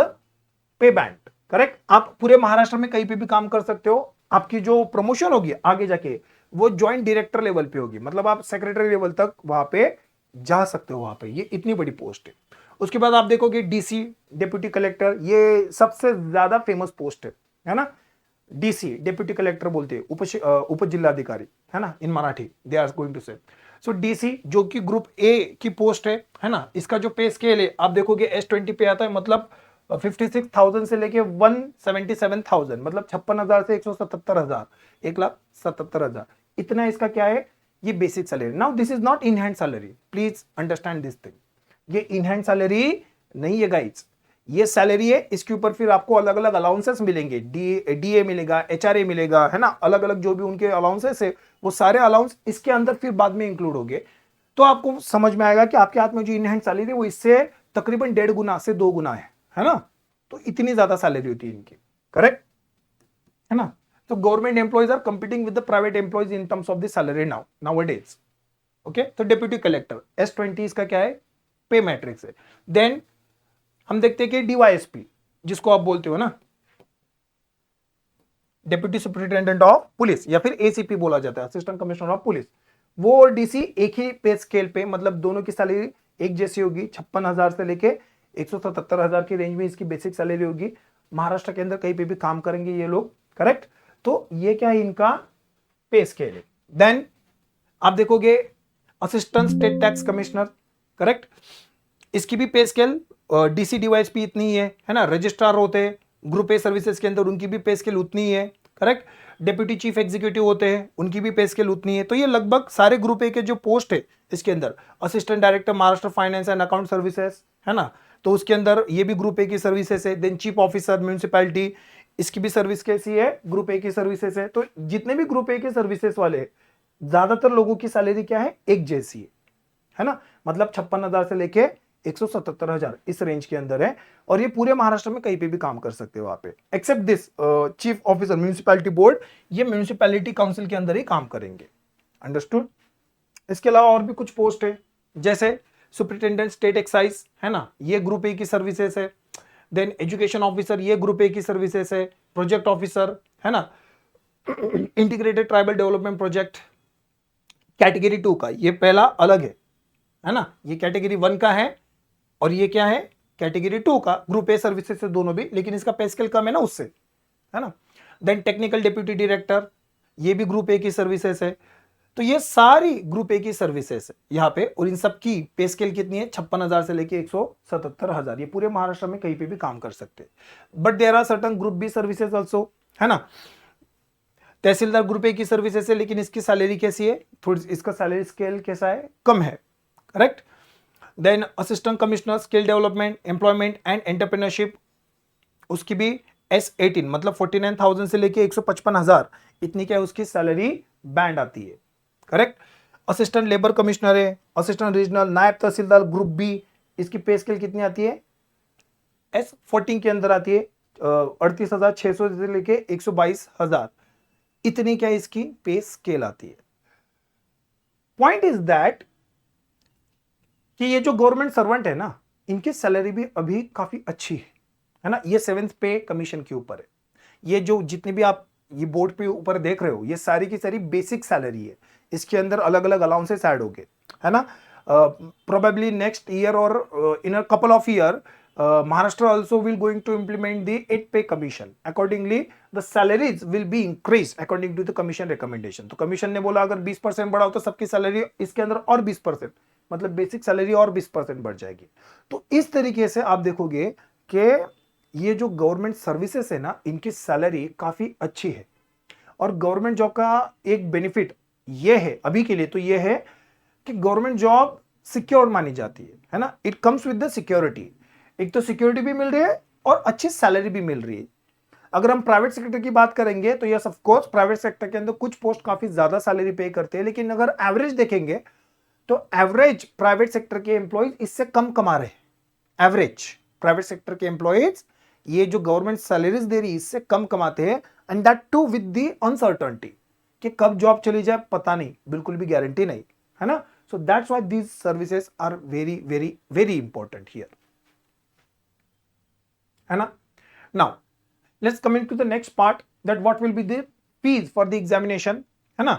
pay band, correct. आप पूरे महाराष्ट्र में कहीं पे भी काम कर सकते हो। आपकी जो प्रमोशन होगी आगे जाके वो ज्वाइंट डायरेक्टर लेवल पे होगी, मतलब आप सेक्रेटरी लेवल तक वहां पे जा सकते हो। वहां पे ये इतनी बड़ी पोस्ट है। उसके बाद आप देखोगे डीसी, डिप्यूटी कलेक्टर, ये सबसे ज्यादा फेमस पोस्ट है ना। डीसी डिप्यूटी कलेक्टर बोलते हैं, उप जिलाधिकारी, है ना, in Marathi they are going to say. So DC जो कि ग्रुप ए की पोस्ट है ना, इसका जो पे स्केल है आप देखोगे S20 पे आता है, मतलब 56,000 से लेके 177,000, मतलब 56,000 से 177,000, 1,77,000, इतना इसका क्या है, ये basic salary. Now this is not in hand salary, please understand this thing. ये इन हैंड सैलरी नहीं है गाइज, ये सैलरी है। इसके ऊपर फिर आपको अलग अलग अलाउंसेस मिलेंगे, डीए मिलेगा, एचआरए मिलेगा, है ना, अलग अलग जो भी उनके अलाउंसेस है, वो सारे अलाउंस इसके अंदर फिर बाद में इंक्लूड होंगे। तो आपको समझ में आएगा कि आपके हाथ में जो इन हैंड सैलरी है वो इससे तकरीबन 1.5 गुना से 2 गुना है ना। तो इतनी ज्यादा सैलरी होती है इनकी, करेक्ट, है ना। तो government employees are competing with the private employees in terms of the salary nowadays. Okay, तो डिप्यूटी कलेक्टर S20 इसका क्या है, पे मैट्रिक्स है। देन हम देखते हैं कि डीवाईएसपी जिसको आप बोलते हो ना, डेप्यूटी सुपरिटेंडेंट ऑफ पुलिस, या फिर एसीपी बोला जाता है, असिस्टेंट कमिश्नर ऑफ पुलिस, वो और डीसी एक ही पे स्केल पे, मतलब दोनों की सैलरी एक जैसी होगी। 56,000 से लेके 177,000 की रेंज में इसकी बेसिक सैलरी होगी। महाराष्ट्र के अंदर कहीं पे भी काम करेंगे ये लोग, करेक्ट। तो ये क्या है, इनका पे स्केल है। देन आप देखोगे assistant state tax commissioner, correct, इसकी भी पे स्केल डीसी डीवाईएसपी इतनी ही है ना। रजिस्ट्रार होते हैं ग्रुप ए सर्विसेज के अंदर, उनकी भी पे स्केल उतनी ही है, करेक्ट। डेप्यूटी चीफ एग्जीक्यूटिव होते हैं, उनकी भी पे स्केल उतनी है। तो ये लगभग सारे ग्रुप ए के जो पोस्ट है इसके अंदर, assistant director Maharashtra finance and account services, है ना, तो उसके अंदर ये भी ग्रुप ए की सर्विसेज है। देन चीफ ऑफिसर म्यूनिसिपैलिटी, इसकी भी सर्विस कैसी है, ग्रुप ए की सर्विसेज है। तो जितने भी ग्रुप ए के सर्विसेज वाले ज्यादातर लोगों की सैलरी क्या है, एक जैसी है ना, मतलब 56,000 से लेके 177,000 इस रेंज के अंदर है। और ये पूरे महाराष्ट्र में कहीं पे भी काम कर सकते हो वहां पे, except this chief officer municipality board, ये म्यूनिसिपैलिटी काउंसिल के अंदर ही काम करेंगे, अंडरस्टूड। इसके अलावा और भी कुछ पोस्ट है, जैसे सुपरिटेंडेंट स्टेट एक्साइज, है ना, ये ग्रुप ए की सर्विसेज है। देन एजुकेशन ऑफिसर, ये ग्रुप ए की सर्विसेज है। प्रोजेक्ट ऑफिसर, है ना, integrated tribal development project, category 2 का ये पहला अलग है ना, ये कैटेगरी 1 का है, और ये क्या है, कैटेगरी 2 का, ग्रुप ए सर्विसेज से दोनों भी, लेकिन इसका पे स्केल कम है ना उससे, है ना। देन टेक्निकल डिप्यूटी डायरेक्टर, ये भी ग्रुप ए की सर्विसेज है। तो ये सारी ग्रुप ए की सर्विसेज है यहाँ पे, और इन सब की पे स्केल कितनी है, 56,000 से लेके 177,000। ये पूरे महाराष्ट्र में कहीं पे भी काम कर सकते हैं। But there are certain group B services also, है ना। तहसीलदार ग्रुप ए की सर्विसेज है, लेकिन इसकी सैलरी कैसी है, थोड़ी इसका सैलरी स्केल कैसा है, कम है, correct. Then assistant commissioner skill development, employment and entrepreneurship, उसकी भी S18, मतलब 49,000 से लेके 155,000, इतनी क्या है उसकी सैलरी बैंड आती है, करेक्ट। असिस्टेंट लेबर कमिश्नर है, असिस्टेंट रीजनल, नायब तहसीलदार ग्रुप बी, इसकी पे स्केल कितनी आती है, S14 के अंदर आती है, 38,600 से लेके 122,000, इतनी क्या इसकी पे स्केल आती है। पॉइंट इज दैट कि ये जो गवर्नमेंट सर्वेंट है ना, इनकी सैलरी भी अभी काफी अच्छी है ना। ये 7th पे कमीशन के ऊपर है। ये जो जितने भी आप ये बोर्ड पे ऊपर देख रहे हो, ये सारी की सारी बेसिक सैलरी है। इसके अंदर अलग अलग अलाउंसेस ऐड हो गए, है ना। Probably next year or in a couple of year Maharashtra also will going to implement the 8 pay commission. Accordingly, the salaries will be increased according to the commission recommendation. तो commission ने बोला अगर 20% बढ़ाओ तो सबकी सैलरी इसके अंदर और 20%, मतलब बेसिक सैलरी और 20% बढ़ जाएगी। तो इस तरीके से आप देखोगे कि ये जो गवर्नमेंट सर्विसेज है ना, इनकी सैलरी काफी अच्छी है। और गवर्नमेंट जॉब का एक बेनिफिट ये है अभी के लिए, तो ये है कि गवर्नमेंट जॉब सिक्योर मानी जाती है ना। It comes with the security. एक तो सिक्योरिटी भी मिल रही है और अच्छी सैलरी भी मिल रही है। अगर हम प्राइवेट सेक्टर की बात करेंगे तो yes of course private sector के अंदर कुछ पोस्ट काफी ज्यादा सैलरी पे करते हैं, लेकिन अगर एवरेज देखेंगे तो एवरेज प्राइवेट सेक्टर के एम्प्लॉइज इससे कम कमा रहे हैं। एवरेज प्राइवेट सेक्टर के एम्प्लॉइज ये जो गवर्नमेंट सैलरीज दे रही है इससे कम कमाते हैं, and that too with the uncertainty कि कब जॉब चली जाए पता नहीं, बिल्कुल भी गारंटी नहीं, है ना। So that's why these services are very very very important here, है ना। Now let's coming to the next part, that what will be the fees for the examination, है ना।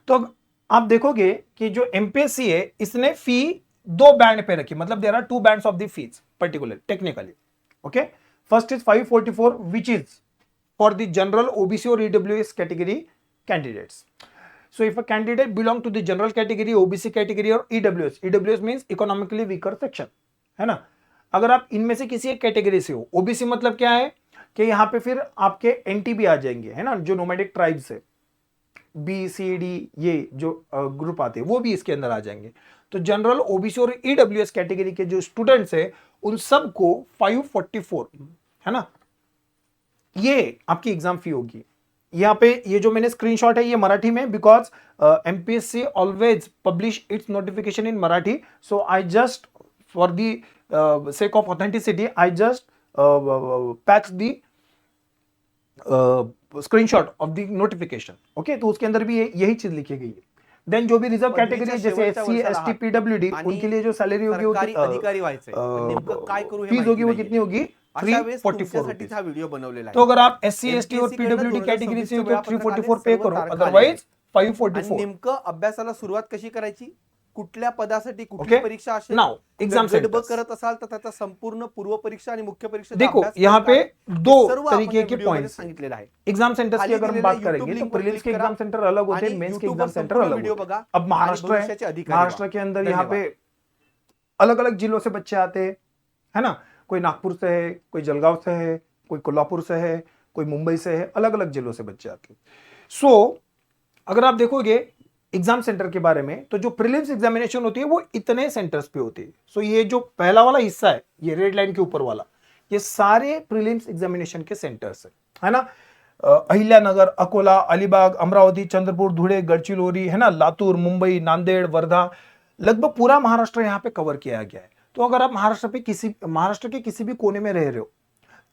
तो आप देखोगे कि जो एमपीएससी है इसने फी दो बैंड पे रखी, मतलब there are two bands of the fees particular technically. Okay, first is 544 which is for the general OBC or EWS category candidates. So if a candidate belong to the general category, OBC category और EWS means economically weaker section, है ना। अगर आप इनमें से किसी एक category से हो, ओबीसी मतलब क्या है कि यहाँ पे फिर आपके एनटी भी आ जाएंगे, है ना, जो नोमैडिक ट्राइब्स है, बी सी डी ये जो ग्रुप आते हैं वो भी इसके अंदर आ जाएंगे। तो general OBC or EWS category के जो स्टूडेंट्स है उन सबको 544, है ना, ये आपकी एग्जाम फी होगी। यहाँ पे ये जो मैंने स्क्रीनशॉट है ये मराठी में, because MPSC always publish it's notification in Marathi, so I just for the sake of authenticity I just patch the screenshot of the notification. Okay, तो उसके अंदर भी यही चीज लिखी गई है। देन जो भी रिजर्व कैटेगरी जैसे एससी एसटी पीडब्ल्यूडी उनके लिए जो सैलरी होगी अधिकारी व्हायचंय, नेमकं काय करू हे फीस होगी वो माहिती कितनी होगी, अशा वेळेस 344 तुमच्यासाठीच हा व्हिडिओ बनवलेला आहे। तो अगर आप एससी एसटी और पीडब्ल्यूडी कैटेगरी से हो तो 344 पे करो, अदरवाइज 544। नेमकं अभ्यासाला सुरुवात कशी करायची, कुठल्या पदासाठी कुठली परीक्षा असेल, नाउ एग्जाम गडबड करत असाल तर त्याचा संपूर्ण पूर्व परीक्षा आणि मुख्य परीक्षा देखो यहाँ पे दो तरीके के पॉइंट्स सांगितलेले आहे। एग्जाम सेंटर्स की अगर हम बात करेंगे तो प्रीलिम्स के एग्जाम सेंटर अलग होते हैं, मेंस के एग्जाम सेंटर अलग होते हैं। अब महाराष्ट्र है, महाराष्ट्र के अंदर यहाँ पे अलग अलग जिलों से बच्चे आते हैं, है ना, कोई नागपुर से है, कोई जलगांव से है, कोई कोल्हापुर से है, कोई मुंबई से है, अलग अलग जिलों से बच्चे आते हैं। सो अगर आप देखोगे एग्जाम सेंटर के बारे में तो जो प्रीलिम्स एग्जामिनेशन होती है वो इतने सेंटर्स पे होती है। सो ये जो पहला वाला हिस्सा है, ये रेड लाइन के ऊपर वाला, ये सारे प्रीलिम्स एग्जामिनेशन के सेंटर्स है ना। अहिल्यानगर, अकोला, अलीबाग, अमरावती, चंद्रपुर, धुळे, गडचिरोली, है ना, लातूर, मुंबई, नांदेड़, वर्धा, लगभग पूरा महाराष्ट्र यहाँ पे कवर किया गया है। तो अगर आप महाराष्ट्र के किसी भी कोने में रह रहे हो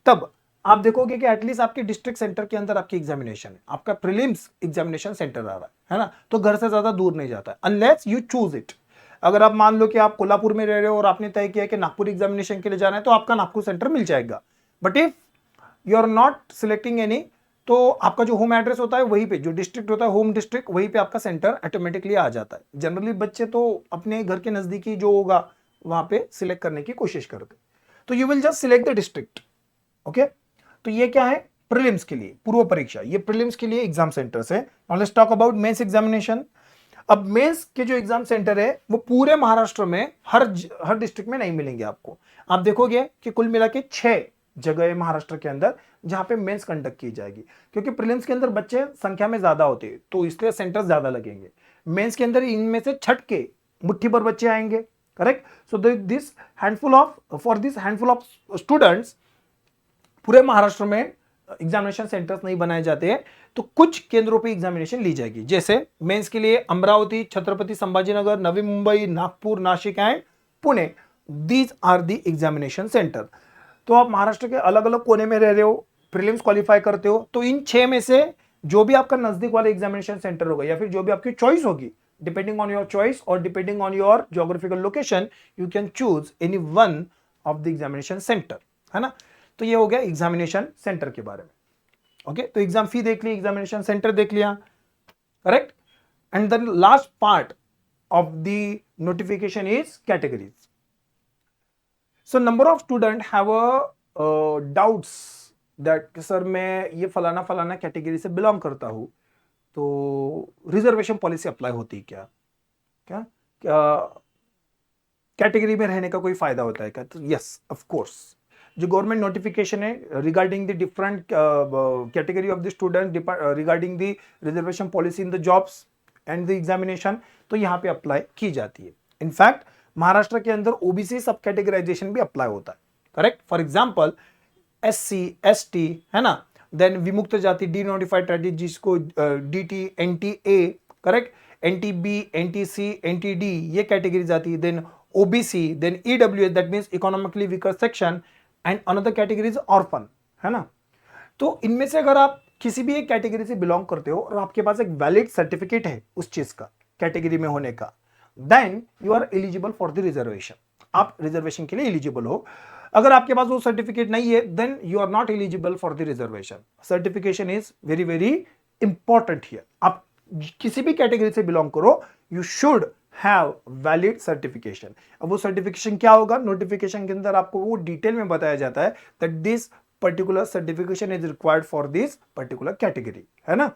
तब आप देखोगे कि एटलीस्ट आपके डिस्ट्रिक्ट सेंटर के अंदर आपकी एग्जामिनेशन है, आपका प्रीलिम्स एग्जामिनेशन सेंटर आ रहा है ना, तो घर से ज्यादा दूर नहीं जाता है अनलेस यू चूज इट। अगर आप मान लो कि आप कोल्हापुर में रह रहे हो और आपने तय किया कि नागपुर एग्जामिनेशन के लिए जाना है तो आपका नागपुर सेंटर मिल जाएगा। But if you are not selecting any तो आपका जो होम एड्रेस होता है वहीं पे, जो डिस्ट्रिक्ट होता है होम डिस्ट्रिक्ट, वहीं पे आपका सेंटर ऑटोमेटिकली आ जाता है। जनरली बच्चे तो अपने घर के नजदीकी जो होगा वहां पे सिलेक्ट करने की कोशिश करते, तो you will just select the district. Okay, तो ये क्या है, प्रीलिम्स के लिए पूर्व परीक्षा, ये प्रीलिम्स के लिए एग्जाम सेंटर्स है। Now let's talk about mains examination. अब मेंस के जो एग्जाम सेंटर है वो पूरे महाराष्ट्र में हर डिस्ट्रिक्ट में नहीं मिलेंगे आपको। आप देखोगे कि कुल मिला के 6 जगह है महाराष्ट्र के अंदर जहां पे मेंस कंडक्ट की जाएगी, क्योंकि प्रीलिम्स के अंदर बच्चे संख्या में ज्यादा होते हैं तो इसलिए सेंटर्स ज्यादा लगेंगे। मेंस के अंदर इनमें से छठ के मुट्ठी भर बच्चे आएंगे, correct. So this handful of students पूरे महाराष्ट्र में एग्जामिनेशन सेंटर्स नहीं बनाए जाते हैं, तो कुछ केंद्रों पे एग्जामिनेशन ली जाएगी। जैसे मेंस के लिए Amravati, Chhatrapati Sambhajinagar, Navi Mumbai, Nagpur, Nashik and Pune, these are the examination centre. तो आप महाराष्ट्र के अलग अलग कोने में रह रहे हो, प्रीलिम्स क्वालिफाई करते हो, तो इन 6 में से जो भी आपका नजदीक वाला एग्जामिनेशन सेंटर होगा या फिर जो भी आपकी चॉइस होगी, डिपेंडिंग ऑन योर चॉइस और depending on your geographical location, you can choose any one of the examination centre, है ना। तो ये हो गया एग्जामिनेशन सेंटर के बारे में। ओके, तो एग्जाम फी देख ली, एग्जामिनेशन सेंटर देख लिया, correct. And then last part of the notification is categories. So number of student have doubts that sir मैं ये फलाना फलाना कैटेगरी से बिलोंग करता हूं, तो रिजर्वेशन पॉलिसी अप्लाई होती क्या क्या क्या कैटेगरी में रहने का कोई फायदा होता है क्या? तो यस ऑफ कोर्स, जो गवर्नमेंट नोटिफिकेशन है regarding the different category of the student regarding the reservation policy in the jobs and the examination, तो यहाँ पे अप्लाई की जाती है। इनफैक्ट महाराष्ट्र के अंदर ओबीसी सब कैटेगराइजेशन भी अप्लाई होता है, correct. For example SC ST है ना, देन विमुक्त जाति डी नोटिफाइड ट्राइब जिसको DT NTA correct, NTB NTC NTD ये कैटेगरी जाती है, then OBC, then EWS that means economically weaker section and another category is orphan, है ना। तो इनमें से अगर आप किसी भी एक कैटेगरी से बिलोंग करते हो और आपके पास एक वैलिड सर्टिफिकेट है उस चीज का कैटेगरी में होने का, then you are eligible for the reservation, आप रिजर्वेशन के लिए एलिजिबल हो। अगर आपके पास वो सर्टिफिकेट नहीं है then you are not eligible for the reservation. Certification is very very important here. आप किसी भी कैटेगरी से बिलोंग करो, you should have valid certification. अब वो सर्टिफिकेशन क्या होगा, नोटिफिकेशन के अंदर आपको वो डिटेल में बताया जाता है that this particular certification is required for this particular category, है ना।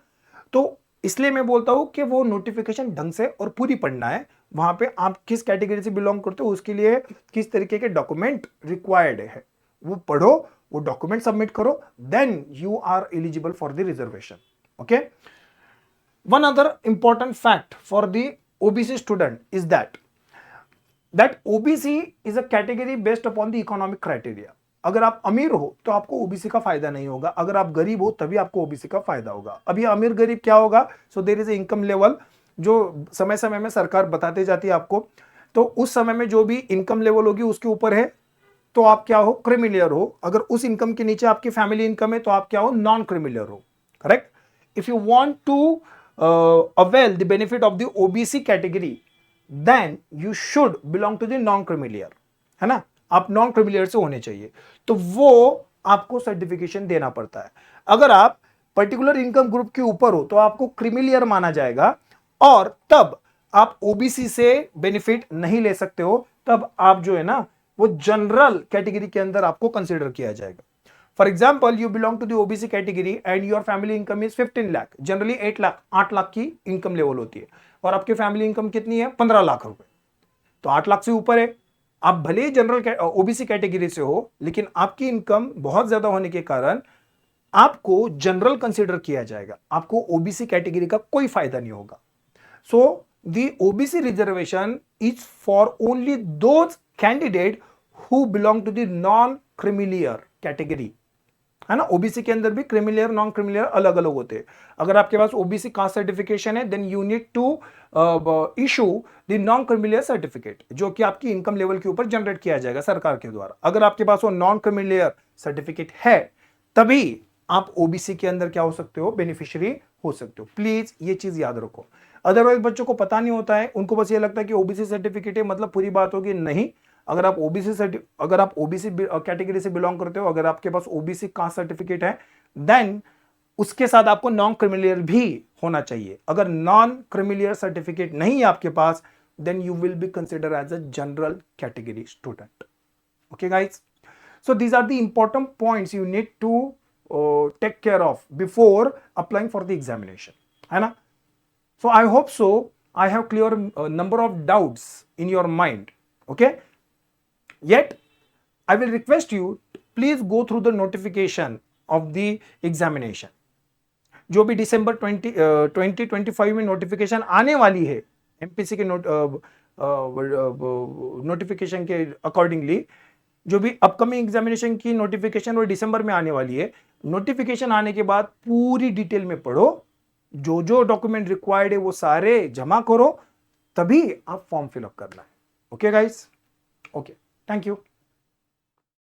तो इसलिए मैं बोलता हूं कि वो नोटिफिकेशन ढंग से और पूरी पढ़ना है। वहां पे आप किस कैटेगरी से बिलोंग करते हो, उसके लिए किस तरीके के डॉक्यूमेंट रिक्वायर्ड है वो पढ़ो, वो डॉक्यूमेंट सबमिट करो, then you are eligible for the reservation. Okay, one other important fact for the OBC student is that OBC is a category based upon the economic criteria. अगर आप अमीर हो तो आपको ओबीसी का फायदा नहीं होगा, अगर आप गरीब हो तभी आपको ओबीसी का फायदा होगा। अभी अमीर गरीब क्या होगा, so there is a income level जो समय समय में सरकार बताते जाती है आपको, तो उस समय में जो भी इनकम लेवल होगी उसके ऊपर है तो आप क्या हो, क्रिमिलियर हो। अगर उस इनकम के नीचे आपकी फैमिली इनकम है तो आप क्या हो, नॉन क्रिमिलियर हो, correct. If you want to avail the benefit of the OBC category then you should belong to the non creamy layer, है ना। आप नॉन क्रिमिलियर से होने चाहिए, तो वो आपको सर्टिफिकेशन देना पड़ता है। अगर आप पर्टिकुलर इनकम ग्रुप के ऊपर हो तो आपको क्रिमिलियर माना जाएगा और तब आप ओबीसी से बेनिफिट नहीं ले सकते हो, तब आप जो है ना वो जनरल कैटेगरी के अंदर आपको कंसीडर किया जाएगा। For example you belong to the OBC category and your family income is 15 lakh, generally 8 lakh की इनकम लेवल होती है, और आपकी फैमिली इनकम कितनी है, 15 लाख रुपए, तो 8 लाख से ऊपर है। आप भले ही जनरल ओबीसी कैटेगरी से हो लेकिन आपकी इनकम बहुत ज्यादा होने के कारण आपको जनरल कंसीडर किया जाएगा, आपको ओबीसी कैटेगरी का कोई फायदा नहीं होगा। So the OBC reservation is for only those candidate who belong to the non creamy layer category, है ना। ओबीसी के अंदर भी क्रिमिलियर नॉन क्रिमिलियर अलग अलग होते हैं। अगर आपके पास ओबीसी कास्ट सर्टिफिकेशन है then you need to issue the non creamy layer certificate, जो कि आपकी इनकम लेवल के ऊपर जनरेट किया जाएगा सरकार के द्वारा। अगर आपके पास वो नॉन क्रिमिलियर सर्टिफिकेट है तभी आप ओबीसी के अंदर क्या हो सकते हो, बेनिफिशियरी हो सकते हो। प्लीज ये चीज याद रखो, अदरवाइज बच्चों को पता नहीं होता है, उनको बस ये लगता है कि ओबीसी सर्टिफिकेट है मतलब पूरी बात होगी। नहीं, अगर आप ओबीसी कैटेगरी से बिलोंग करते हो, अगर आपके पास ओबीसी कास्ट सर्टिफिकेट है देन उसके साथ आपको नॉन क्रिमिलियर भी होना चाहिए। अगर नॉन क्रिमिलियर सर्टिफिकेट नहीं है आपके पास then you will be consider as a general category student. Okay guys, so these are the important points you need to take care of before applying for the examination, है ना। So I hope so I have clear number of doubts in your mind, okay. Yet I will request you please go through the notification of the examination। जो भी दिसंबर 2025 में notification आने वाली है MPC के notification के अकॉर्डिंगली, जो भी अपकमिंग एग्जामिनेशन की नोटिफिकेशन वो दिसंबर में आने वाली है। नोटिफिकेशन आने के बाद पूरी डिटेल में पढ़ो, जो जो डॉक्यूमेंट रिक्वायर्ड है वो सारे जमा करो, तभी आप फॉर्म फिलअप करना है। Okay guys, okay, thank you.